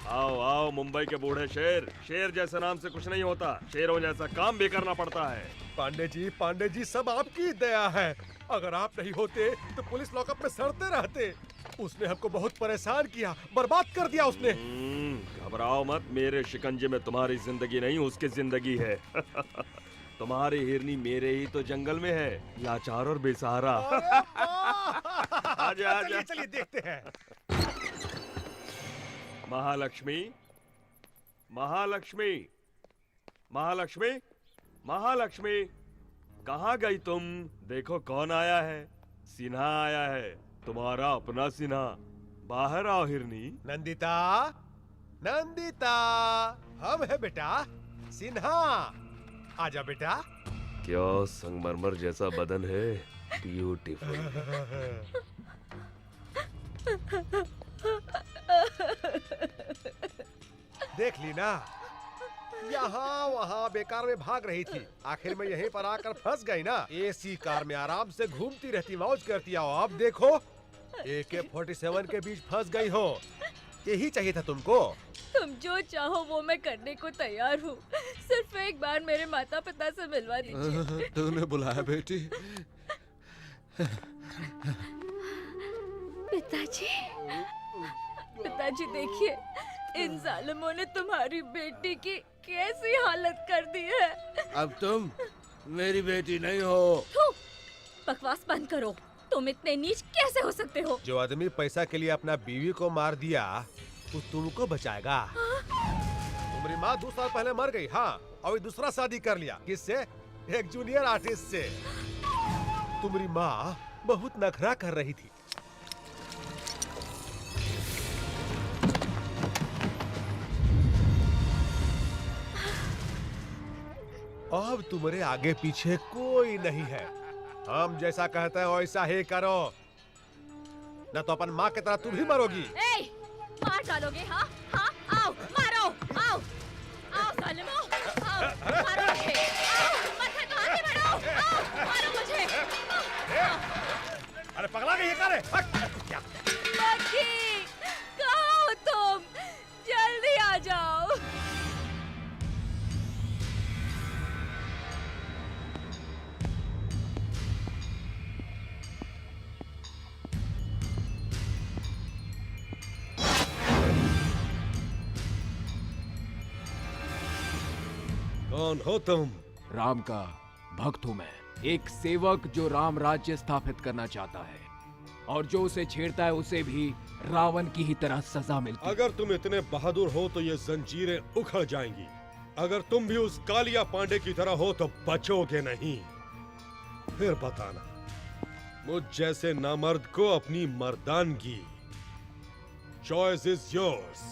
आओ आओ मुंबई के बूढ़े शेर। शेर जैसे नाम से कुछ नहीं होता, शेरों जैसा काम भी करना पड़ता है। पांडे जी सब आपकी दया है। अगर आप नहीं होते तो पुलिस लॉकअप में सड़ते रहते। उसने हमको बहुत परेशान किया, बर्बाद कर दिया उसने। घबराओ मत, मेरे शिकंजे में तुम्हारी जिंदगी नहीं उसकी जिंदगी है। तुम्हारी हिरनी मेरे ही तो जंगल में है, लाचार और बेसहारा। आजा आजा। चलिए देखते हैं। महालक्ष्मी, महालक्ष्मी, महालक्ष्मी, महालक्ष्मी, कहाँ गई तुम? देखो कौन आया है। सिन्हा आया है, तुम्हारा अपना सिन्हा। बाहर आओ हिरनी। नंदिता, नंदिता, हम है बेटा सिन्हा। आजा बेटा। क्या संगमरमर जैसा बदन है, ब्यूटीफुल। देख ली ना, यहाँ वहाँ बेकार में भाग रही थी, आखिर में यहीं पर आकर फंस गई ना। एसी कार में आराम से घूमती रहती, मौज करती। आओ अब देखो, AK-47 के बीच फंस गई हो। यही चाहिए था तुमको। तुम जो चाहो वो मैं करने को तैयार हूँ, सिर्फ एक बार मेरे माता पिता से मिलवा दीजिए। तूने बुलाया बेटी? पिताजी, पिताजी देखिए, इन जालिमों ने तुम्हारी बेटी की कैसी हालत कर दी है। अब तुम मेरी बेटी नहीं हो। थू, बकवास बंद करो। तुम इतने नीच कैसे हो सकते हो? जो आदमी पैसा के लिए अपना बीवी को मार दिया, वो तुमको बचाएगा? तुम्हारी माँ 2 साल पहले मर गई। हाँ, और दूसरा शादी कर लिया। किससे? एक जूनियर आर्टिस्ट से। तुम्हारी माँ बहुत नखरा कर रही थी। अब तुम्हारे आगे पीछे कोई नहीं है। हम जैसा कहते हैं वैसा ही करो, न तो अपन माँ की तरह तुम भी मरोगी। ए, मार डालोगे? हाँ हाँ, आओ मारो, आओ आओ जालिमों, आओ मारो मुझे, आओ मत हटो, आगे बढ़ो, आओ मारो मुझे। अरे पगला गई है क्या रे? लकी, कहाँ हो तुम? जल्दी आ जाओ। कौन हो तुम? राम का भक्त हूं मैं, एक सेवक जो राम राज्य स्थापित करना चाहता है, और जो उसे छेड़ता है उसे भी रावण की ही तरह सजा मिलती है। अगर तुम इतने बहादुर हो तो ये जंजीरें उखड़ जाएंगी। अगर तुम भी उस कालिया पांडे की तरह हो तो बचोगे नहीं। फिर बताना। मुझ जैसे नामर्द को अपनी मर्दानगी। Choice is yours.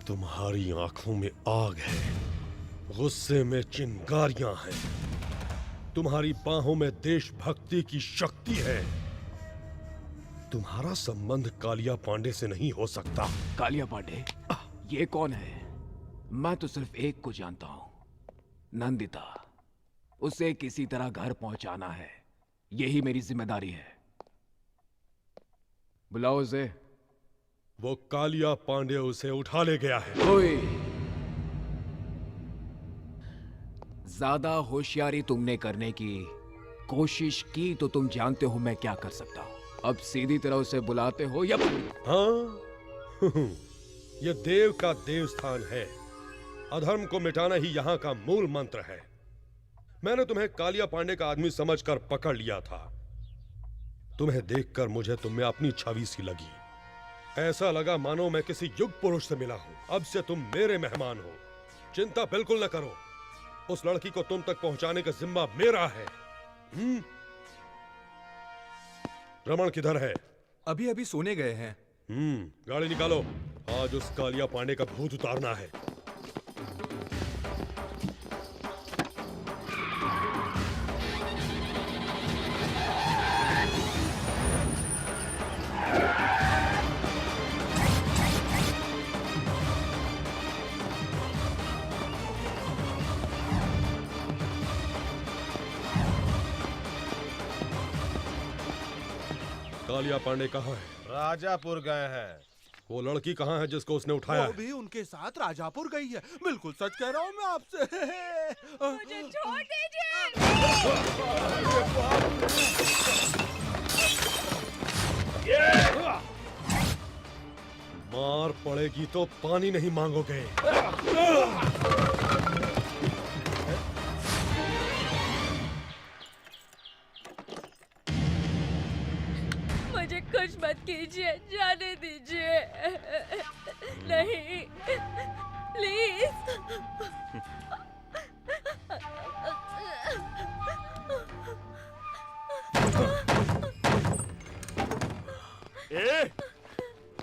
तुम्हारी आंखों में आग है, गुस्से में चिंगारियां हैं, तुम्हारी बाहों में देशभक्ति की शक्ति है। तुम्हारा संबंध कालिया पांडे से नहीं हो सकता। कालिया पांडे? ये कौन है? मैं तो सिर्फ एक को जानता हूं, नंदिता। उसे किसी तरह घर पहुंचाना है, यही मेरी जिम्मेदारी है। बुलाओ उसे। वो कालिया पांडे उसे उठा ले गया है। ओए, ज्यादा होशियारी तुमने करने की कोशिश की तो तुम जानते हो मैं क्या कर सकता हूं। अब सीधी तरह उसे बुलाते हो या? हाँ ये देव का देवस्थान है, अधर्म को मिटाना ही यहाँ का मूल मंत्र है। मैंने तुम्हें कालिया पांडे का आदमी समझकर पकड़ लिया था। तुम्हें देखकर मुझे तुम में अपनी छवि सी लगी। ऐसा लगा मानो मैं किसी युग पुरुष से मिला हूं। अब से तुम मेरे मेहमान हो, चिंता बिल्कुल न करो। उस लड़की को तुम तक पहुंचाने का जिम्मा मेरा है। रमन किधर है? अभी अभी सोने गए हैं। गाड़ी निकालो, आज उस कालिया पांडे का भूत उतारना है। कालिया पांडे कहाँ है? राजापुर गए हैं। वो लड़की कहाँ है जिसको उसने उठाया? वो भी उनके साथ राजापुर गई है। बिल्कुल सच कह रहा हूँ मैं आपसे। मुझे छोड़ दीजिए। मार पड़ेगी तो पानी नहीं मांगोगे। मुझे कुछ मत कीजिए, जाने दीजिए। नहीं, प्लीज।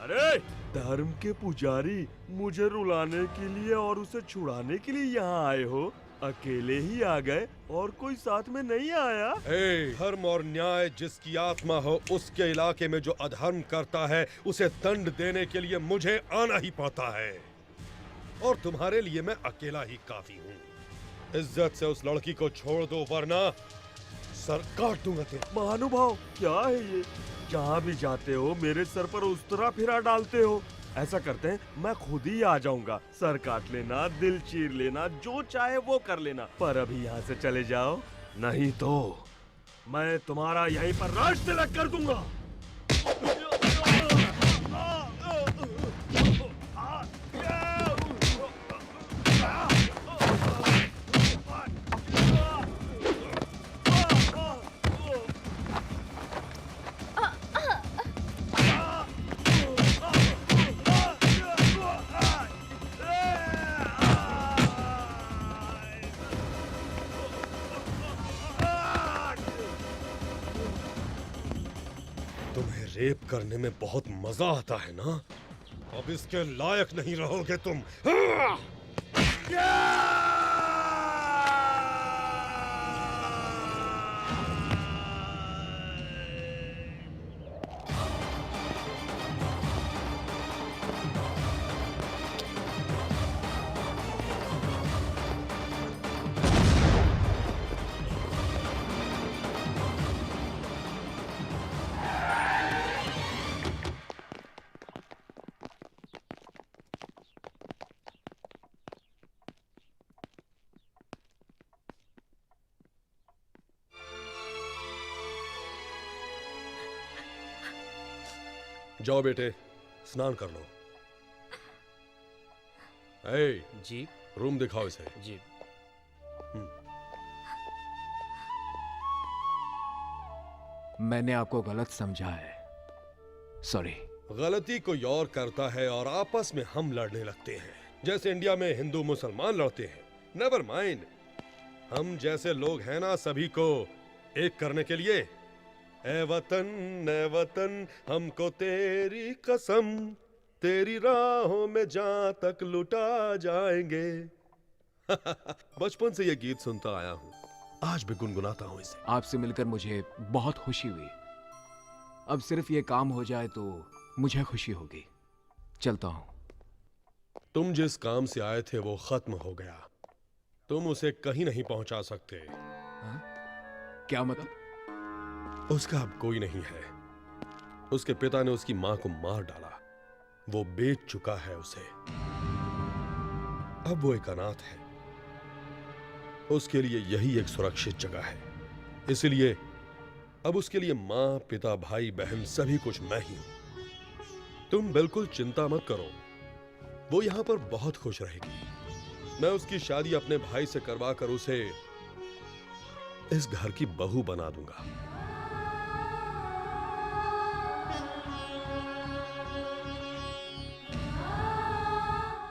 अरे धर्म के पुजारी, मुझे रुलाने के लिए और उसे छुड़ाने के लिए यहाँ आए हो? अकेले ही आ गए और कोई साथ में नहीं आया? धर्म और न्याय जिसकी आत्मा हो उसके इलाके में जो अधर्म करता है उसे दंड देने के लिए मुझे आना ही पड़ता है, और तुम्हारे लिए मैं अकेला ही काफी हूँ। इज्जत से उस लड़की को छोड़ दो वरना सर काट दूंगा तेरा। महानुभाव, क्या है ये? जहाँ भी जाते हो मेरे सर पर उस तरह फिरा डालते हो। ऐसा करते हैं, मैं खुद ही आ जाऊंगा। सर काट लेना, दिल चीर लेना, जो चाहे वो कर लेना, पर अभी यहाँ से चले जाओ, नहीं तो मैं तुम्हारा यहीं पर राज तिलक कर दूंगा। तुम्हें रेप करने में बहुत मजा आता है ना? अब इसके लायक नहीं रहोगे तुम। जाओ बेटे, स्नान कर लो। जी रूम दिखाओ इसे। जी। मैंने आपको गलत समझा है, सॉरी। गलती कोई और करता है और आपस में हम लड़ने लगते हैं, जैसे इंडिया में हिंदू मुसलमान लड़ते हैं। नेवर माइंड, हम जैसे लोग हैं ना, सभी को एक करने के लिए। ए वतन हमको तेरी कसम, तेरी राहों में जहां तक लुटा जाएंगे। बचपन से ये गीत सुनता आया हूं, आज भी गुनगुनाता हूं इसे। आपसे मिलकर मुझे बहुत खुशी हुई। अब सिर्फ ये काम हो जाए तो मुझे खुशी होगी। चलता हूं। तुम जिस काम से आए थे वो खत्म हो गया, तुम उसे कहीं नहीं पहुंचा सकते। क्या मतलब? उसका अब कोई नहीं है। उसके पिता ने उसकी मां को मार डाला, वो बेच चुका है उसे। अब वो एक अनाथ है, उसके लिए यही एक सुरक्षित जगह है। इसलिए अब उसके लिए मां, पिता, भाई, बहन सभी कुछ मैं ही हूं। तुम बिल्कुल चिंता मत करो, वो यहां पर बहुत खुश रहेगी। मैं उसकी शादी अपने भाई से करवा कर उसे इस घर की बहू बना दूंगा।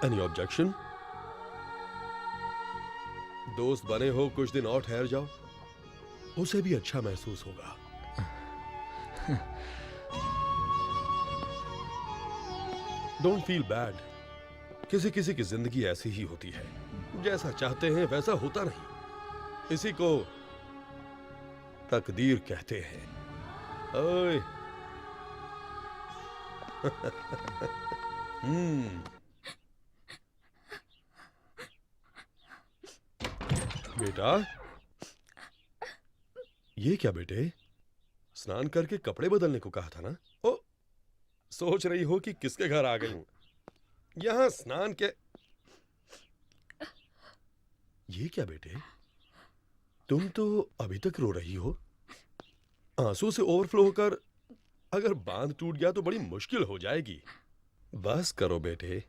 Any objection? दोस्त बने हो, कुछ दिन और ठहर जाओ, उसे भी अच्छा महसूस होगा। Don't feel bad. किसी किसी की जिंदगी ऐसी ही होती है, जैसा चाहते हैं वैसा होता नहीं। इसी को तकदीर कहते हैं। ओए बेटा, ये क्या बेटे? स्नान करके कपड़े बदलने को कहा था ना? ओ, सोच रही हो कि किसके घर आ गई हूं? यहां स्नान के। ये क्या बेटे, तुम तो अभी तक रो रही हो। आंसू से ओवरफ्लो होकर अगर बांध टूट गया तो बड़ी मुश्किल हो जाएगी। बस करो बेटे,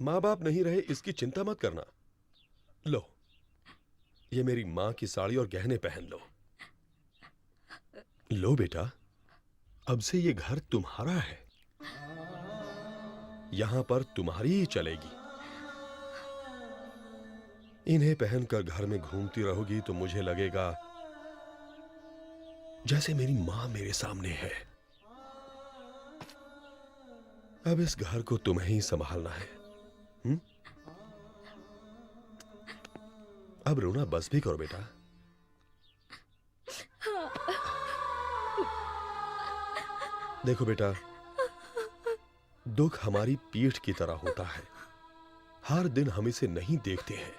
माँ बाप नहीं रहे इसकी चिंता मत करना। लो, ये मेरी मां की साड़ी और गहने पहन लो। लो बेटा, अब से ये घर तुम्हारा है, यहां पर तुम्हारी ही चलेगी। इन्हें पहनकर घर में घूमती रहोगी तो मुझे लगेगा जैसे मेरी मां मेरे सामने है। अब इस घर को तुम्हें ही संभालना है। अब रोना बस भी करो बेटा। देखो बेटा, दुख हमारी पीठ की तरह होता है। हर दिन हम इसे नहीं देखते हैं।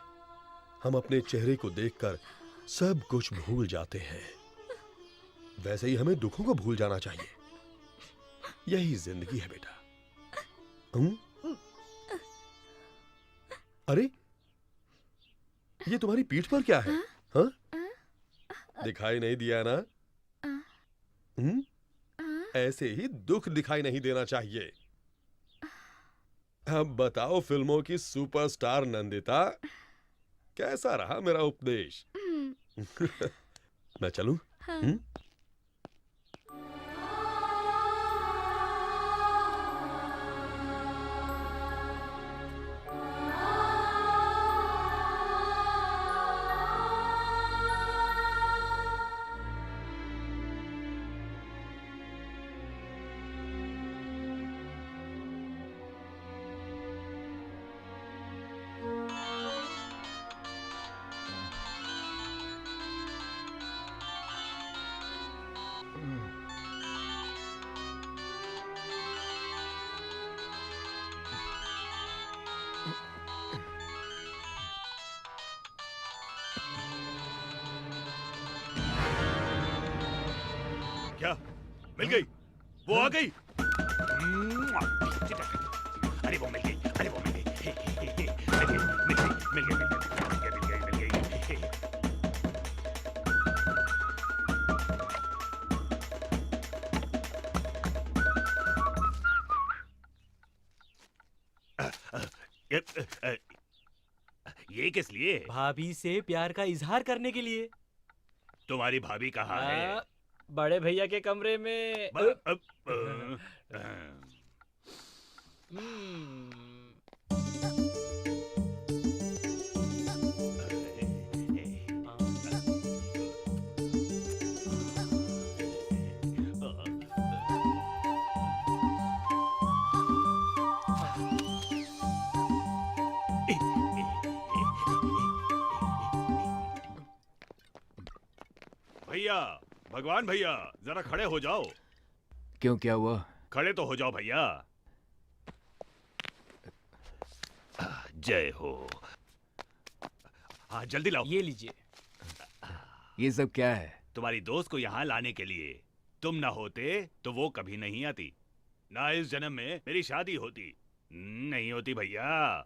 हम अपने चेहरे को देखकर सब कुछ भूल जाते हैं। वैसे ही हमें दुखों को भूल जाना चाहिए। यही जिंदगी है बेटा। अरे, ये तुम्हारी पीठ पर क्या है? हाँ? दिखाई नहीं दिया ना? ऐसे ही दुख दिखाई नहीं देना चाहिए। अब बताओ फिल्मों की सुपरस्टार नंदिता, कैसा रहा मेरा उपदेश? मैं चलूं? क्या मिल गई? वो आ गई? अरे वो मिल गई, अरे वो मिल गई, मिल गई। ये किस लिए? भाभी से प्यार का इजहार करने के लिए। तुम्हारी भाभी कहाँ है? बड़े भैया के कमरे में। भैया, भगवान भैया, जरा खड़े हो जाओ। क्यों, क्या हुआ? खड़े तो हो जाओ भैया। जय हो। हाँ, जल्दी लाओ। ये लीजिए। ये सब क्या है? तुम्हारी दोस्त को यहाँ लाने के लिए। तुम ना होते तो वो कभी नहीं आती। ना इस जन्म में मेरी शादी होती। नहीं होती भैया।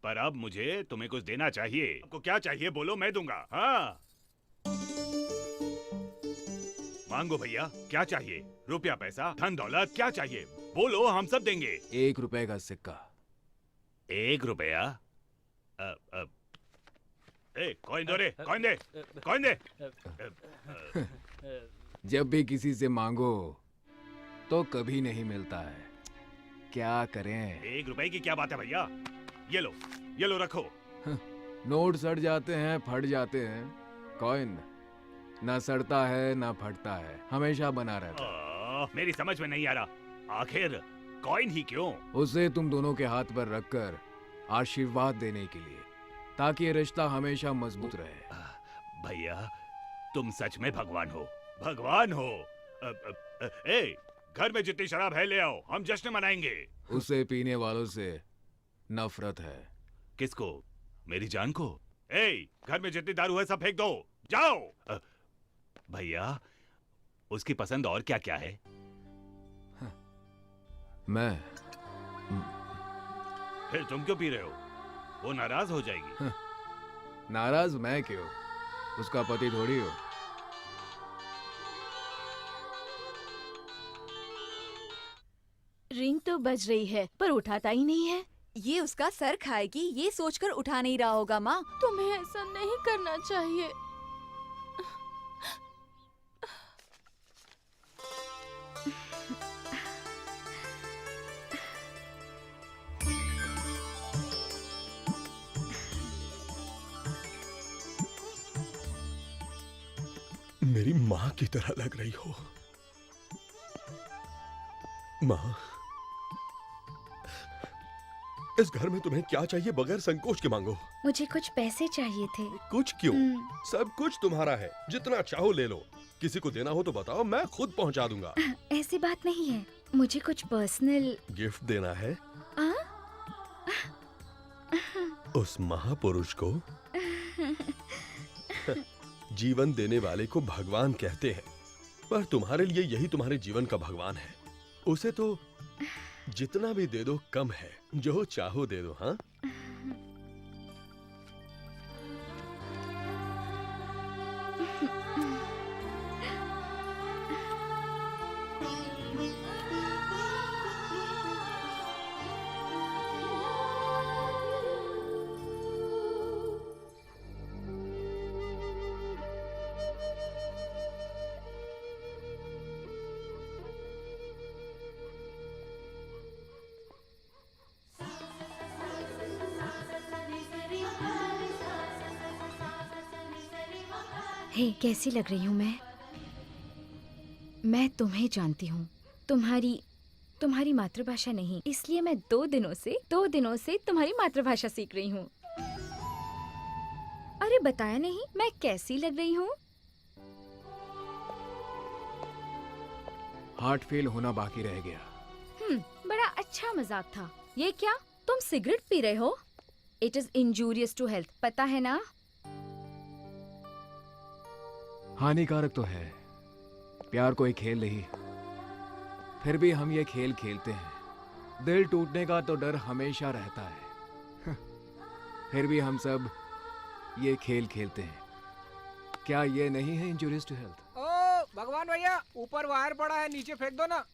पर अब मुझे तुम्हें कुछ देना चाहिए। आपको क्या चाहिए बोलो, मैं दूंगा। हाँ, मांगो भैया, क्या चाहिए? रुपया, पैसा, धन दौलत, क्या चाहिए? बोलो, हम सब देंगे। 1 रुपए का सिक्का। 1 रुपया? कॉइन दो रे, कॉइन दे, कॉइन दे। जब भी किसी से मांगो तो कभी नहीं मिलता है। क्या करें? 1 रुपए की क्या बात है भैया? ये लो रखो। नोट सड़ जाते हैं, फट जाते हैं। कॉइन ना सड़ता है ना फटता है, हमेशा बना रहता है। मेरी समझ में नहीं आ रहा, आखिर कॉइन ही क्यों? उसे तुम दोनों के हाथ पर रखकर आशीर्वाद देने के लिए, ताकि ये रिश्ता हमेशा मजबूत रहे। भैया, तुम सच में भगवान हो, भगवान हो। घर में जितनी शराब है ले आओ, हम जश्न मनाएंगे। उसे पीने वालों से नफरत है। किसको? मेरी जान को? घर में जितनी दारू है सब फेंक दो, जाओ। भैया, उसकी पसंद और क्या क्या है? मैं। फिर तुम क्यों पी रहे हो? वो नाराज हो जाएगी। नाराज मैं क्यों? उसका पति थोड़ी हो। रिंग तो बज रही है पर उठाता ही नहीं है। ये उसका सर खाएगी, ये सोचकर उठा नहीं रहा होगा। माँ, तुम्हें ऐसा नहीं करना चाहिए। मेरी माँ की तरह लग रही हो। माँ, इस घर में तुम्हें क्या चाहिए बगैर संकोच के मांगो। मुझे कुछ पैसे चाहिए थे। कुछ क्यों? सब कुछ तुम्हारा है, जितना चाहो ले लो। किसी को देना हो तो बताओ, मैं खुद पहुंचा दूंगा। ऐसी बात नहीं है, मुझे कुछ पर्सनल गिफ्ट देना है। आ? उस महापुरुष को जीवन देने वाले को भगवान कहते हैं, पर तुम्हारे लिए यही तुम्हारे जीवन का भगवान है। उसे तो जितना भी दे दो कम है, जो चाहो दे दो। हाँ, हे, कैसी लग रही हूँ मैं तुम्हें जानती हूँ, तुम्हारी मातृभाषा नहीं, इसलिए मैं 2 दिनों से तुम्हारी मातृभाषा सीख रही हूँ। अरे बताया नहीं मैं कैसी लग रही हूँ? हार्ट फेल होना बाकी रह गया। बड़ा अच्छा मजाक था। ये क्या, तुम सिगरेट पी रहे हो? It is injurious to health, पता है ना? हानिकारक तो है, प्यार कोई खेल नहीं, फिर भी हम ये खेल खेलते हैं। दिल टूटने का तो डर हमेशा रहता है, फिर भी हम सब ये खेल खेलते हैं। क्या ये नहीं है इंजूरियस टू हेल्थ? ओ भगवान भैया, ऊपर वायर पड़ा है, नीचे फेंक दो ना।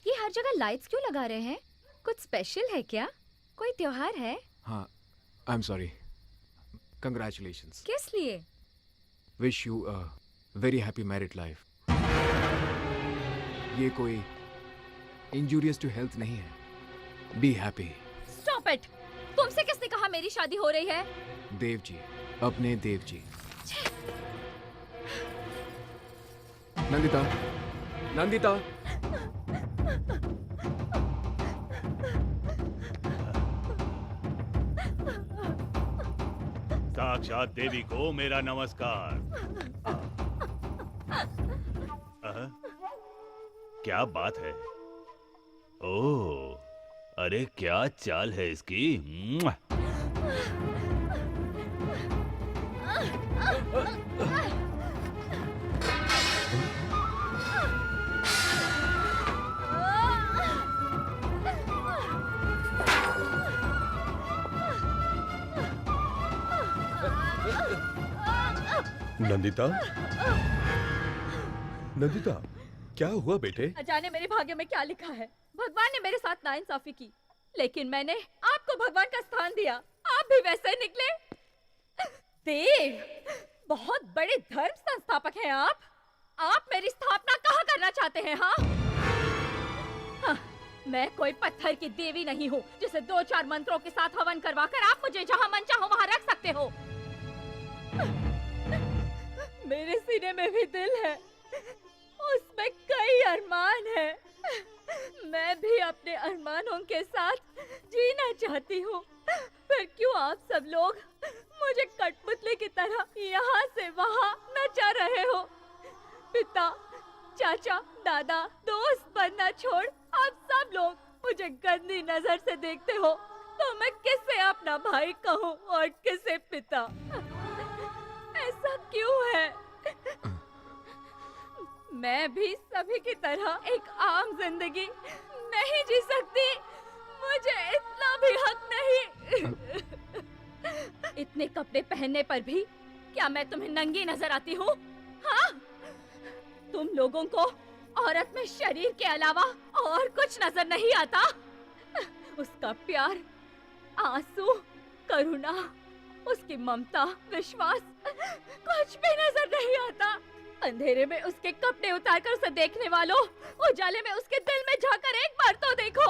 ये हर जगह लाइट्स क्यों लगा रहे हैं? कुछ स्पेशल है क्या? कोई त्योहार है? हाँ, आई एम सॉरी। Congratulations. किस लिए? Wish you a very happy married life. ये कोई injurious to health नहीं है. Be happy. Stop it! तुमसे किसने कहा मेरी शादी हो रही है? देव जी, अपने देव जी। नंदिता। साक्षात देवी को मेरा नमस्कार। क्या बात है? ओह, अरे क्या चाल है इसकी। नंदिता, क्या हुआ बेटे? जाने मेरे भाग्य में क्या लिखा है। भगवान ने मेरे साथ नाइंसाफी की, लेकिन मैंने आपको भगवान का स्थान दिया, आप भी वैसे ही निकले। देव, बहुत बड़े धर्म संस्थापक हैं आप मेरी स्थापना कहाँ करना चाहते हैं? हाँ, मैं कोई पत्थर की देवी नहीं हूँ जिसे 2-4 मंत्रों के साथ हवन करवाकर आप मुझे जहाँ मन चाहो वहाँ रख सकते हो। मेरे सीने में भी दिल है, उसमें कई अरमान है। मैं भी अपने अरमानों के साथ जीना चाहती हूँ, फिर क्यों आप सब लोग मुझे कठपुतली की तरह यहाँ से वहाँ नचा रहे हो? पिता, चाचा, दादा, दोस्त बनना छोड़ आप सब लोग मुझे गंदी नजर से देखते हो, तो मैं किसे अपना भाई कहूँ और किसे पिता? ऐसा क्यों है? मैं भी सभी की तरह एक आम जिंदगी नहीं जी सकती? मुझे इतना भी हक नहीं? इतने कपड़े पहनने पर भी क्या मैं तुम्हें नंगी नजर आती हूँ? हाँ? तुम लोगों को औरत में शरीर के अलावा और कुछ नजर नहीं आता? उसका प्यार, आंसू, करुणा, उसकी ममता, विश्वास, कुछ भी नजर नहीं आता। अंधेरे में उसके कपड़े उतारकर उसे देखने वालों, उजाले में उसके दिल में झांककर एक बार तो देखो।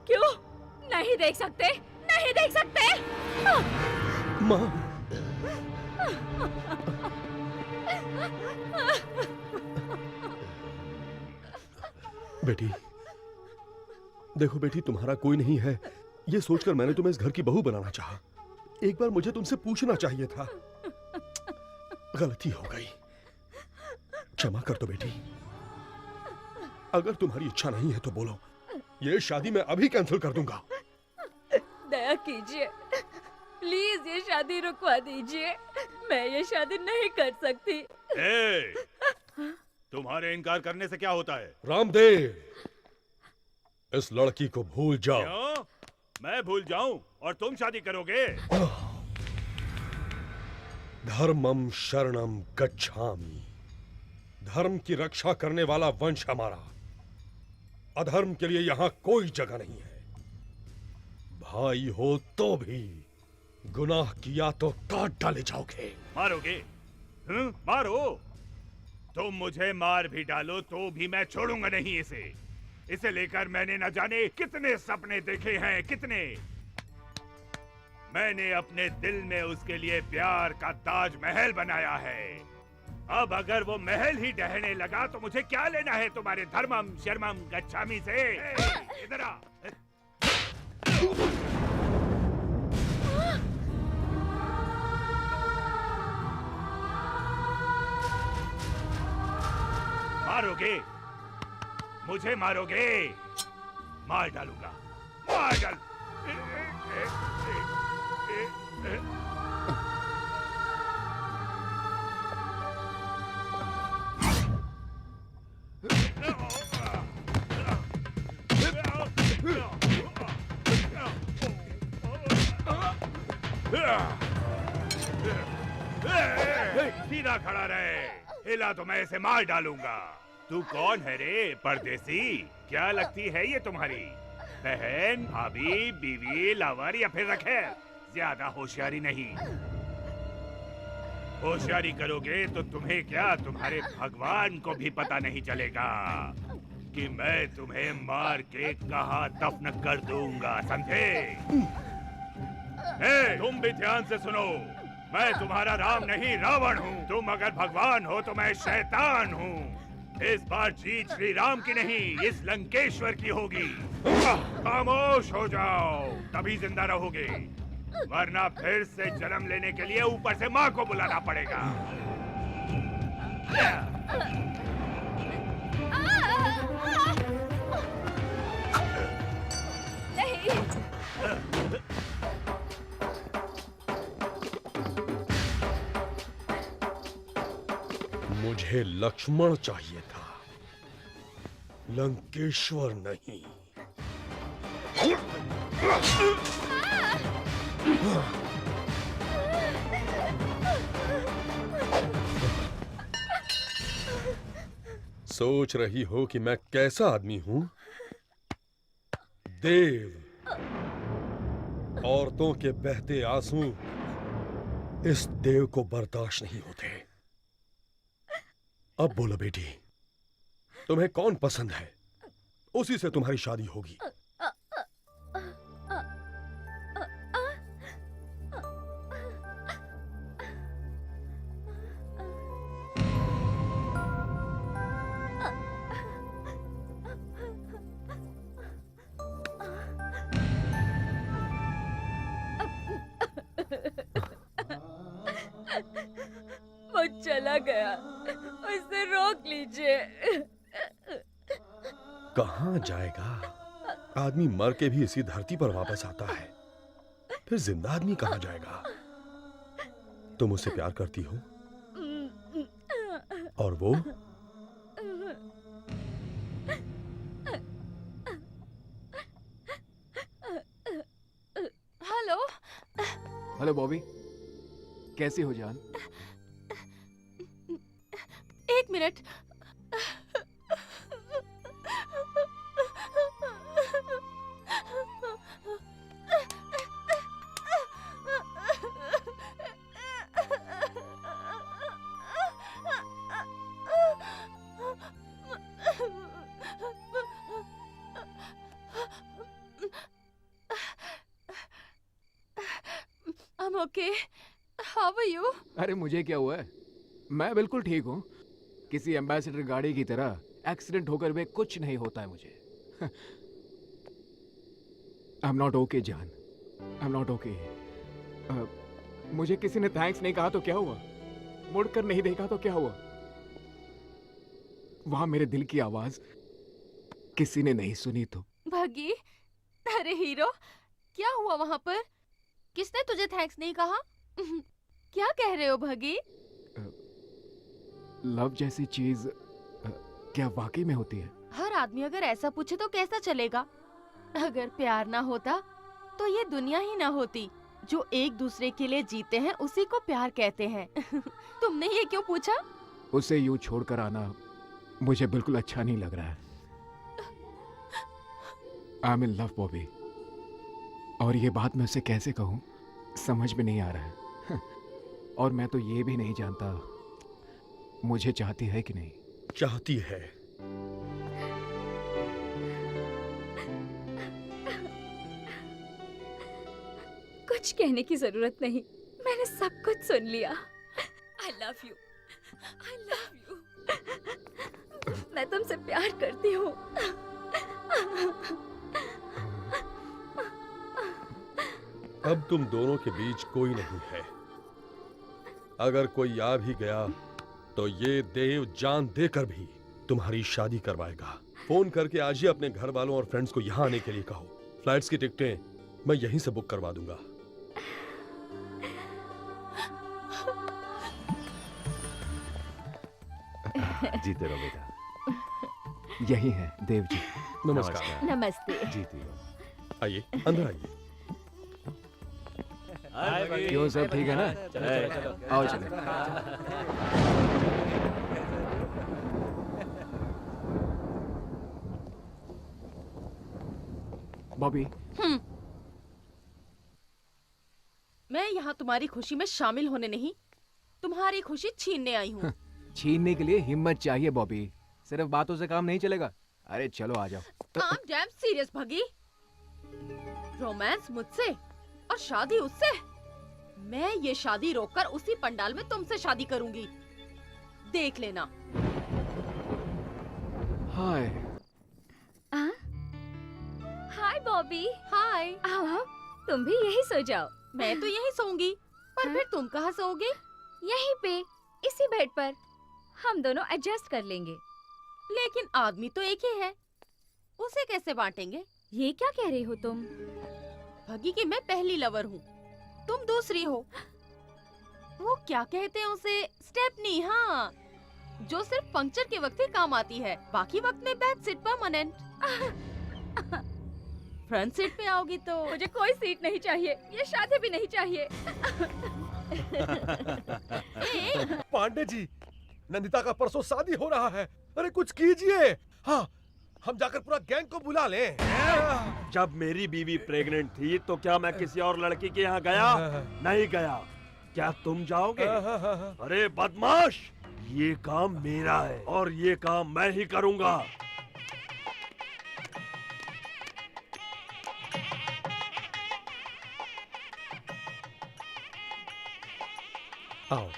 क्यों नहीं देख सकते? नहीं देख सकते? माँ, बेटी, देखो बेटी, तुम्हारा कोई नहीं है ये सोचकर मैंने तुम्हें इस घर की बहू बनाना चाहा। एक बार मुझे तुमसे पूछना चाहिए था। गलती हो गई, क्षमा कर दो बेटी। अगर तुम्हारी इच्छा नहीं है तो बोलो, ये शादी मैं अभी कैंसिल कर दूंगा। दया कीजिए, प्लीज ये शादी रुकवा दीजिए। मैं ये शादी नहीं कर सकती। तुम्हारे इनकार करने से क्या होता है? रामदेव, इस लड़की को भूल जाओ। क्यों? मैं भूल जाऊं और तुम शादी करोगे? धर्मम शरणम गच्छामि। धर्म की रक्षा करने वाला वंश हमारा। अधर्म के लिए यहाँ कोई जगह नहीं है। भाई हो तो भी गुनाह किया तो काट डाले जाओगे। मारोगे? मारो। तुम मुझे मार भी डालो तो भी मैं छोड़ूंगा नहीं इसे। इसे लेकर मैंने न जाने कितने सपने देखे हैं, कितने। मैंने अपने दिल में उसके लिए प्यार का ताजमहल बनाया है। अब अगर वो महल ही ढहने लगा तो मुझे क्या लेना है तुम्हारे धर्मम शर्मम गच्छामी से? इधर आ। मारोगे? मुझे मारोगे? मार डालूंगा, मार डाल। सीधा खड़ा रहे, हिला तो मैं इसे मार डालूंगा। तू कौन है रे परदेसी? क्या लगती है ये तुम्हारी बहन, भाभी, बीवी, लावर या फिर रखेल? ज्यादा होशियारी नहीं। होशियारी करोगे तो तुम्हें क्या, तुम्हारे भगवान को भी पता नहीं चलेगा कि मैं तुम्हें मार के कहाँ दफन कर दूंगा, समझे? तुम भी ध्यान से सुनो, मैं तुम्हारा राम नहीं रावण हूँ। तुम अगर भगवान हो तो मैं शैतान हूँ। इस बार जीत श्री राम की नहीं, इस लंकेश्वर की होगी। खामोश हो जाओ, तभी जिंदा रहोगे, वरना फिर से जन्म लेने के लिए ऊपर से माँ को बुलाना पड़ेगा। मुझे लक्ष्मण चाहिए था, लंकेश्वर नहीं। सोच रही हो कि मैं कैसा आदमी हूं? देव। औरतों के बहते आंसू इस देव को बर्दाश्त नहीं होते। अब बोलो बेटी, तुम्हें कौन पसंद है? उसी से तुम्हारी शादी होगी। वो चला गया, उसे रोक लीजिए। कहाँ जाएगा? आदमी मर के भी इसी धरती पर वापस आता है, फिर जिंदा आदमी कहाँ जाएगा? तुम उससे प्यार करती हो और वो? हेलो। हेलो बॉबी, कैसी हो जान? एक minute. I'm okay. How are you? अरे मुझे क्या हुआ है? मैं बिल्कुल ठीक हूँ। किसी एम्बेसडर गाड़ी की तरह एक्सीडेंट होकर भी कुछ नहीं होता है मुझे। I'm not okay, जान। I'm not okay। मुझे किसी ने थैंक्स नहीं कहा तो क्या हुआ? मुड़कर नहीं देखा तो क्या हुआ? वहां मेरे दिल की आवाज किसी ने नहीं सुनी तो। भगी, अरे हीरो, क्या हुआ वहां पर? किसने तुझे थैंक्स नहीं कहा? क्या कह रहे हो भगी? लव जैसी चीज क्या वाकई में होती है? हर आदमी अगर ऐसा पूछे तो कैसा चलेगा? अगर प्यार ना होता तो ये दुनिया ही ना होती। जो एक दूसरे के लिए जीते हैं उसी को प्यार कहते हैं। तुमने ये क्यों पूछा? उसे यूं छोड़कर आना मुझे बिल्कुल अच्छा नहीं लग रहा है। I am in love Bobby, और ये बात मैं उसे कैसे कहूँ समझ में नहीं आ रहा है। और मैं तो ये भी नहीं जानता मुझे चाहती है कि नहीं। चाहती है। कुछ कहने की जरूरत नहीं, मैंने सब कुछ सुन लिया। I love you, I love you। मैं तुमसे प्यार करती हूँ। अब तुम दोनों के बीच कोई नहीं है। अगर कोई आ भी गया तो ये देव जान देकर भी तुम्हारी शादी करवाएगा। फोन करके आज ही अपने घर वालों और फ्रेंड्स को यहाँ आने के लिए कहो। फ्लाइट्स की टिकटें मैं यहीं से बुक करवा दूंगा। जीते रहो बेटा। यही है देव जी। नमस्कार। नमस्ते। जीती रहो। आइए, अंदर आइए। क्यों, सब ठीक है ना? आओ चले। बॉबी, मैं यहाँ तुम्हारी खुशी में शामिल होने नहीं, तुम्हारी खुशी छीनने आई हूँ। छीनने के लिए हिम्मत चाहिए बॉबी, सिर्फ बातों से काम नहीं चलेगा। अरे चलो आ जाओ। I'm damn serious भगी। रोमांस मुझसे और शादी उससे। मैं ये शादी रोककर उसी पंडाल में तुमसे शादी करूंगी, देख लेना। हाय। हाय बॉबी। हाय। आओ, तुम भी यही सो जाओ। मैं तो यही सोऊंगी, पर फिर तुम कहाँ सोओगे? यहीं पे, इसी बेड पर। हम दोनों एडजस्ट कर लेंगे। लेकिन आदमी तो एक ही है, उसे कैसे बांटेंगे? ये क्या कह रही हो तुम? भगी की मैं पहली लवर हूँ, तुम दूसरी हो। वो क्या कहते हैं उसे? स्टेपनी। हाँ, जो सिर्फ पंक्चर के वक्त ही काम आती है, बाकी वक्त में back seat permanent. Front seat पे आओगी तो मुझे कोई सीट नहीं चाहिए, ये शादी भी नहीं चाहिए। पांडे जी, नंदिता का परसों शादी हो रहा है। अरे कुछ कीजिए। हाँ, हम जाकर पूरा गैंग को बुला लें। जब मेरी बीवी प्रेग्नेंट थी तो क्या मैं किसी और लड़की के यहाँ गया? नहीं गया। क्या तुम जाओगे? अरे बदमाश, ये काम मेरा है और ये काम मैं ही करूँगा। आओ।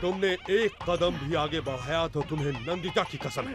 तुमने एक कदम भी आगे बढ़ाया तो तुम्हें नंदिता की कसम है।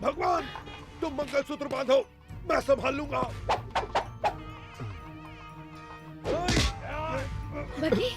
भगवान, तुम मंगलसूत्र बांधो, मैं संभाल लूंगा। बकी